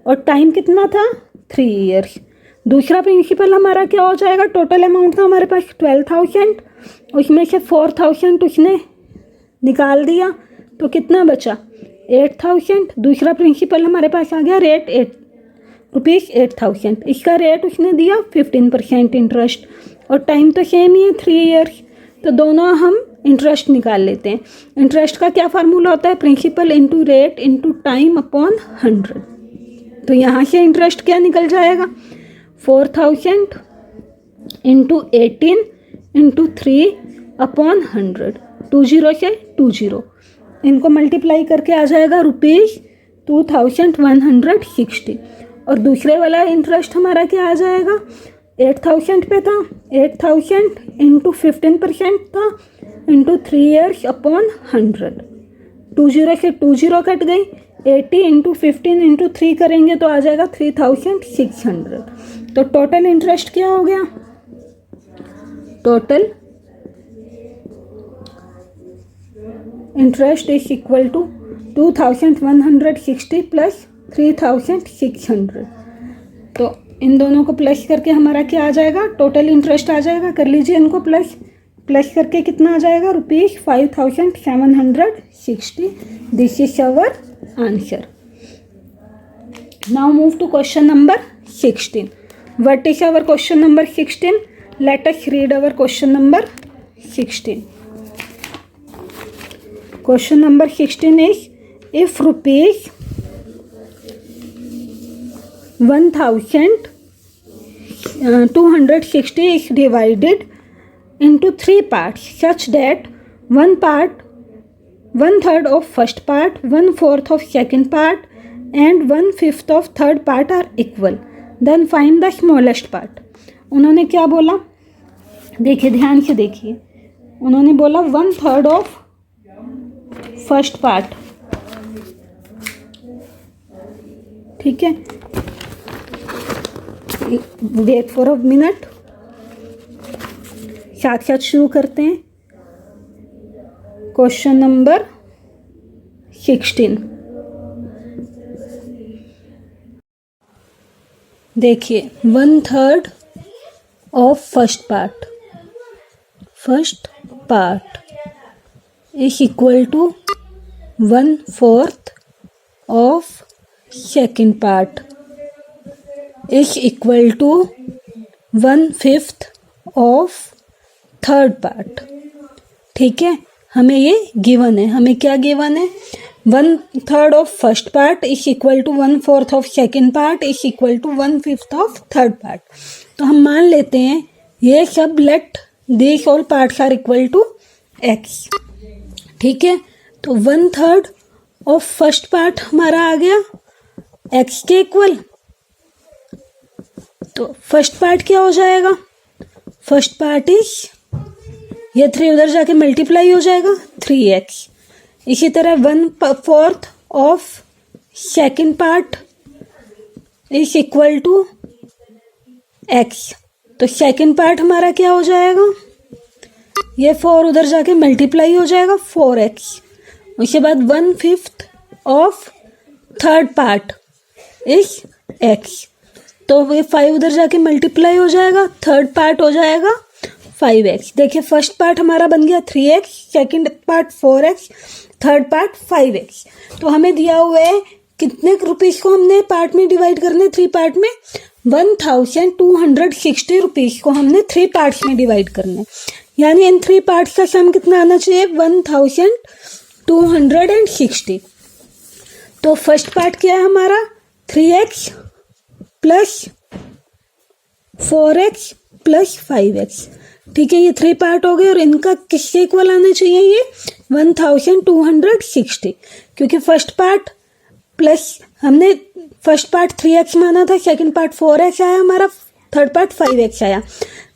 और टाइम कितना था 3 ईयर्स। दूसरा प्रिंसिपल हमारा क्या हो जाएगा, टोटल अमाउंट था हमारे पास 12,000, उसमें से 4,000 उसने निकाल दिया तो कितना बचा 8,000। दूसरा प्रिंसिपल हमारे पास आ गया रेट ₹8,000, इसका रेट उसने दिया 15% इंटरेस्ट और टाइम तो सेम ही है 3 ईयर्स। तो दोनों हम इंटरेस्ट निकाल लेते हैं। इंटरेस्ट का क्या फार्मूला होता है, principal into rate into time upon 100। तो यहाँ से इंटरेस्ट क्या निकल जाएगा 4,000 इंटू 18 इंटू 3 अपॉन 100। 20 से 20 इनको मल्टीप्लाई करके आ जाएगा ₹2,160। और दूसरे वाला इंटरेस्ट हमारा क्या आ जाएगा 8,000 पे था, 8,000 इंटू 15% था इंटू 3 ईयर्स अपॉन 100। 20 से 20 कट गई, 80 इंटू 15 इंटू 3 करेंगे तो आ जाएगा 3,600। तो टोटल इंटरेस्ट क्या हो गया, total interest is equal to 2,160 plus 3,600। तो इन दोनों को प्लस करके हमारा क्या आ जाएगा, टोटल इंटरेस्ट आ जाएगा। कर लीजिए इनको प्लस करके कितना आ जाएगा ₹5,760। This is our answer. Now move to question number 16. What is our question number 16? Let us read our question number 16. Question number 16 is, if ₹1,260 is divided into 3 parts such that one third of first part, 1/4 of second part and 1/5 of third part are equal, then find the smallest part. उन्होंने क्या बोला, देखिए ध्यान से देखिए, उन्होंने बोला 1/3 of first part, ठीक है। वेट फॉर अ मिनट, साथ साथ शुरू करते हैं। क्वेश्चन नंबर 16 देखिए, 1/3 of first part is equal to 1/4 of second part is equal to 1/5 of third part, ठीक है। हमें ये गिवन है, हमें क्या गिवन है, 1/3 of first part is equal to 1/4 of second part is equal to 1/5 of third part. तो हम मान लेते हैं ये सब let this all parts are equal to x, ठीक है। तो 1/3 ऑफ फर्स्ट पार्ट हमारा आ गया एक्स के इक्वल। तो फर्स्ट पार्ट क्या हो जाएगा, फर्स्ट पार्ट इज, ये 3 उधर जाके मल्टीप्लाई हो जाएगा 3x। इसी तरह 1/4 of second part is equal to x। तो सेकेंड पार्ट हमारा क्या हो जाएगा, ये 4 उधर जाके मल्टीप्लाई हो जाएगा 4x। उसके बाद 1/5 of third part is x। तो ये 5 उधर जाके मल्टीप्लाई हो जाएगा, थर्ड पार्ट हो जाएगा 5x। देखिए फर्स्ट पार्ट हमारा बन गया 3x, second part 4x, third part 5x। तो हमें दिया हुआ है कितने रुपीज़ को हमने पार्ट में डिवाइड करने, 3 पार्ट में 1260 रुपीज़ को हमने 3 पार्ट्स में डिवाइड करने, यानी इन 3 पार्ट्स का सम कितना आना चाहिए 1260। तो फर्स्ट पार्ट क्या है हमारा 3x plus 4x plus 5x, ठीक है। ये 3 पार्ट हो गए और इनका किसके इक्वल आने चाहिए, ये 1260, क्योंकि फर्स्ट पार्ट प्लस हमने फर्स्ट पार्ट 3x माना था, सेकंड पार्ट 4x आया हमारा, थर्ड पार्ट 5x आया।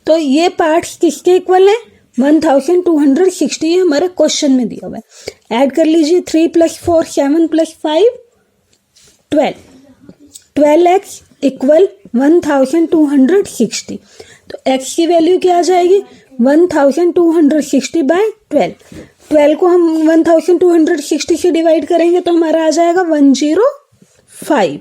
तो ये पार्ट्स किसके इक्वल है 1260, ये हमारे क्वेश्चन में दिया हुआ है। ऐड कर लीजिए 3 + 4 7 + 5 12x इक्वल 1260। तो x की वैल्यू क्या आ जाएगी 1260/12। 12 को हम 1260 से डिवाइड करेंगे तो हमारा आ जाएगा 105।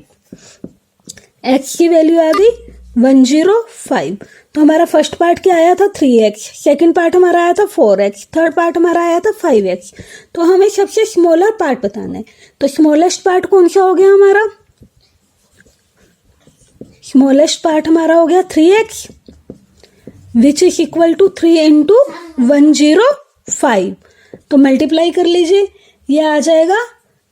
x की वैल्यू आ गई 105। तो हमारा फर्स्ट पार्ट क्या आया था 3x, सेकंड पार्ट हमारा आया था 4x, थर्ड पार्ट हमारा आया था 5x। तो हमें सबसे स्मॉलर पार्ट बताना है। तो स्मॉलेस्ट पार्ट कौन सा हो गया हमारा, स्मॉलेस्ट पार्ट हमारा हो गया 3x which is equal to 3 × 105। तो मल्टीप्लाई कर लीजिए, ये आ जाएगा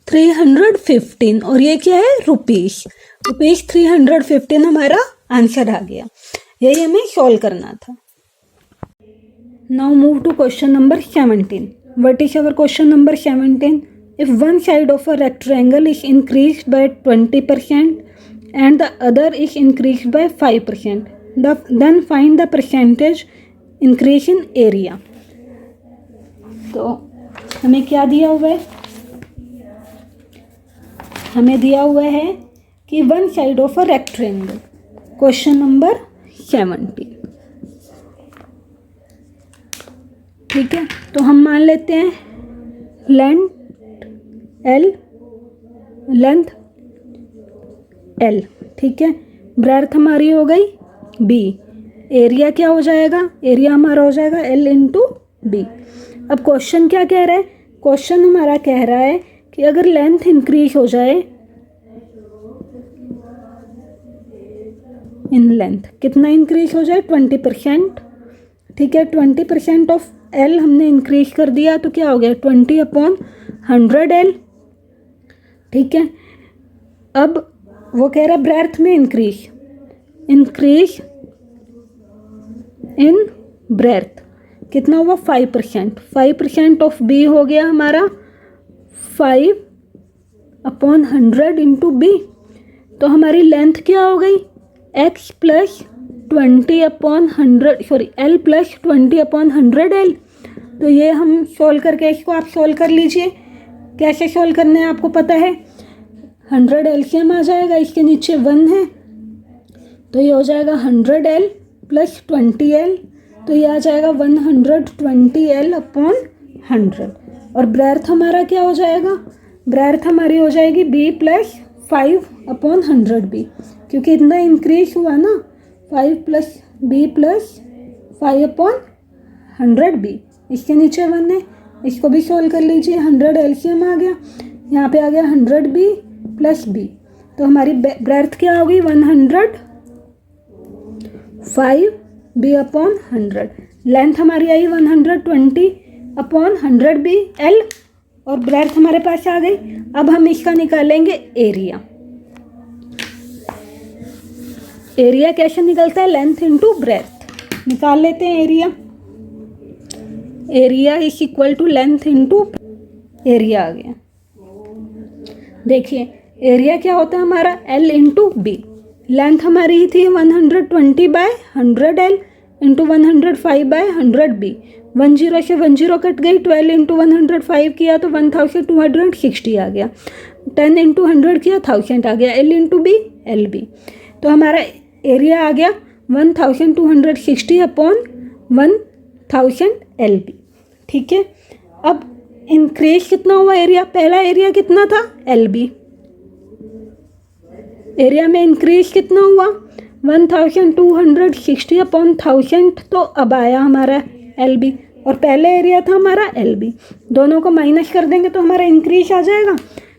315 और ये क्या है रुपीस 315 हमारा आंसर आ गया। यही हमें सॉल्व करना था। Now move to question number 17। What is our question number 17? If one side of a rectangle is increased by 20% and the other is increased by 5%, then find the percentage increase in area। तो हमें क्या दिया हुआ है, हमें दिया हुआ है कि one side of a rectangle, question number 17, ठीक है। तो हम मान लेते हैं लेंथ L, ठीक है। ब्रेड्थ हमारी हो गई B, एरिया क्या हो जाएगा, एरिया हमारा हो जाएगा L × B। अब क्वेश्चन क्या कह रहा है, क्वेश्चन हमारा कह रहा है कि अगर लेंथ इंक्रीज हो जाए, इन लेंथ कितना इंक्रीज हो जाए 20%, ठीक है। 20% ऑफ L हमने इंक्रीज कर दिया तो क्या हो गया 20/100L, ठीक है। अब वो कह रहा है ब्रेड्थ में इंक्रीज इन ब्रेड्थ कितना हुआ 5%। 5% ऑफ B हो गया हमारा 5/100 × B। तो हमारी लेंथ क्या हो गई L + 20/100L। तो ये हम सोल्व करके इसको आप सोल्व कर लीजिए। कैसे सोल्व करने हैं आपको पता है, 100 एलसीएम आ जाएगा, इसके नीचे 1 है तो ये हो जाएगा 100L प्लस 20L, तो ये आ जाएगा 120L अपॉन 100। और ब्रेथ हमारा क्या हो जाएगा, ब्रेथ हमारी हो जाएगी B प्लस 5 अपॉन 100B, क्योंकि इतना इंक्रीज हुआ ना, 5 plus B plus 5 upon 100B। इसके नीचे 1 है, इसको भी सोल्व कर लीजिए, 100 एलसीएम आ गया, यहाँ पे आ गया 100B प्लस B, तो हमारी ब्रेथ क्या होगी 105B अपॉन 100। लेंथ हमारी आई 120 अपॉन 100B L, और ब्रेथ हमारे पास आ गई। अब हम इसका निकालेंगे एरिया। एरिया कैसे निकलता है, लेंथ इंटू ब्रेथ। निकाल लेते हैं area. Area is equal to length into area आ गया। देखिए एरिया क्या होता है हमारा, L इंटू B। लेंथ हमारी थी 120/100L इंटू 105/100B। 10 से 10 कट गई, 12 इंटू 105 किया तो 1260 आ गया, 10 इंटू 100 किया 1000 आ गया, L इंटू B LB। तो हमारा एरिया आ गया 1260 अपॉन 1000 LB। ठीक है, अब इंक्रीज कितना हुआ एरिया, पहला एरिया कितना था LB, एरिया में इंक्रीज कितना हुआ 1260 अपॉन 1000, तो अब आया हमारा LB, और पहले एरिया था हमारा LB। दोनों को माइनस कर देंगे तो हमारा इंक्रीज आ जाएगा।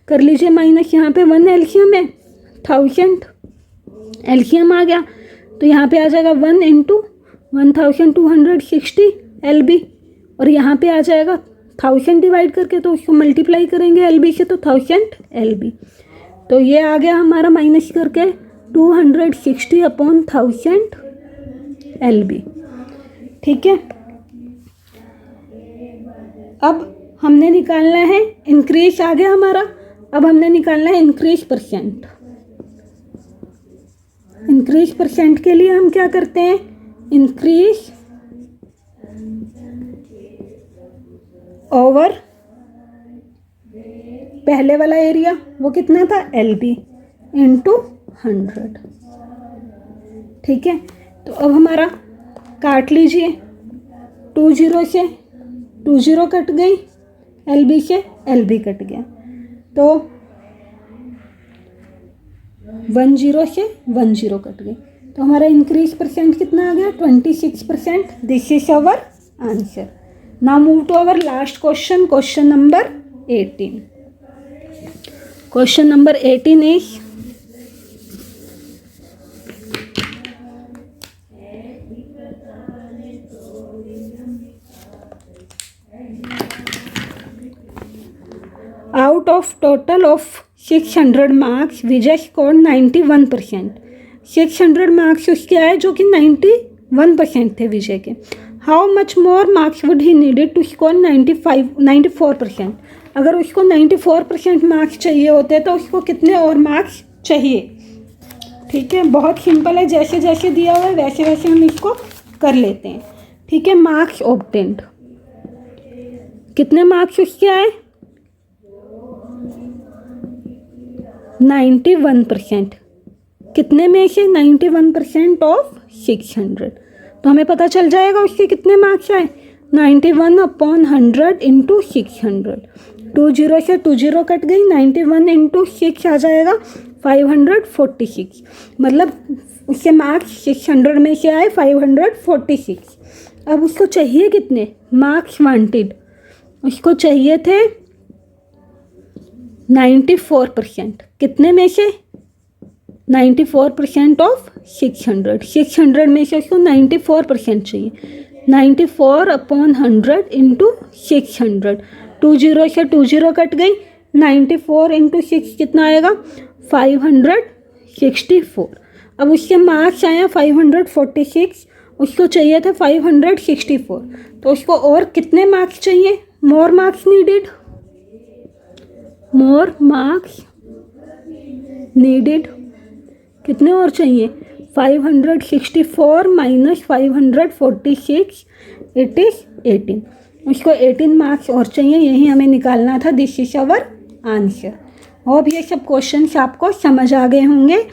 कर लीजिए माइनस, यहाँ पे 1 एलसीएम है, 1000 एलसीएम आ गया, तो यहाँ पे आ जाएगा 1 इंटू 1260 LB, और यहाँ पे आ जाएगा 1000 डिवाइड करके, तो उसको मल्टीप्लाई करेंगे LB से, तो 1000 LB। तो ये आ गया हमारा माइनस करके 260 अपॉन 1000 LB। ठीक है, अब हमने निकालना है इंक्रीज, आ गया हमारा। अब हमने निकालना है इंक्रीज परसेंट। इंक्रीज परसेंट के लिए हम क्या करते हैं, इंक्रीज ओवर पहले वाला एरिया वो कितना था LB इंटू 100। ठीक है, तो अब हमारा काट लीजिए, 20 से 20 कट गई, LB से LB कट गया, तो 10 से 10 कट गई, तो हमारा इंक्रीज परसेंट कितना आ गया 26%। This is our answer. Now move to our last question, question number 18। Question number 18 is out of total of 600 marks Vijay score 91%। 600 marks उसके आए जो कि 91% थे विजय के। How much more marks would he needed to score 94%। अगर उसको 94% marks चाहिए होते तो उसको कितने और मार्क्स चाहिए। ठीक है, बहुत सिंपल है, जैसे जैसे दिया हुआ है वैसे वैसे हम इसको कर लेते हैं। ठीक है, मार्क्स ऑब्टेन्ड, कितने मार्क्स उसके आए 91%। कितने में से 91% ऑफ 600, तो हमें पता चल जाएगा उसके कितने मार्क्स आए 91 अपॉन 100 इंटू 600। 20 से 20 कट गई, 91 इंटू 6 आ जाएगा 546, मतलब उसके मार्क्स 600 में से आए 546। अब उसको चाहिए कितने मार्क्स वांटेड, उसको चाहिए थे 94%। कितने में से 94% ऑफ 600। 600 में से उसको 94% चाहिए। 94 अपॉन 100 इंटू 600। 20 से 20 कट गई, 94 इंटू 6 कितना आएगा 564। अब उसके मार्क्स आए 546, उसको चाहिए था 564, तो उसको और कितने मार्क्स चाहिए, more marks needed, more marks needed, कितने और चाहिए 564 माइनस 546 इट इज़ 18। उसको 18 मार्क्स और चाहिए, यही हमें निकालना था। This is our answer. Hope ये सब क्वेश्चंस आपको समझ आ गए होंगे।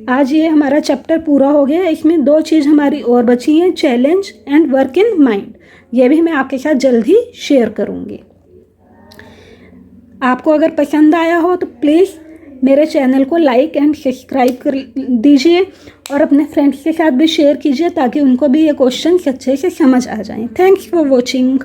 आज ये हमारा चैप्टर पूरा हो गया। इसमें 2 चीज़ हमारी और बची हैं, challenge and work in mind. ये भी मैं आपके साथ जल्द ही शेयर करूँगी। आपको अगर पसंद आया हो तो प्लीज़ मेरे चैनल को लाइक एंड सब्सक्राइब कर दीजिए और अपने फ्रेंड्स के साथ भी शेयर कीजिए ताकि उनको भी ये क्वेश्चन अच्छे से समझ आ जाएं। Thanks for watching.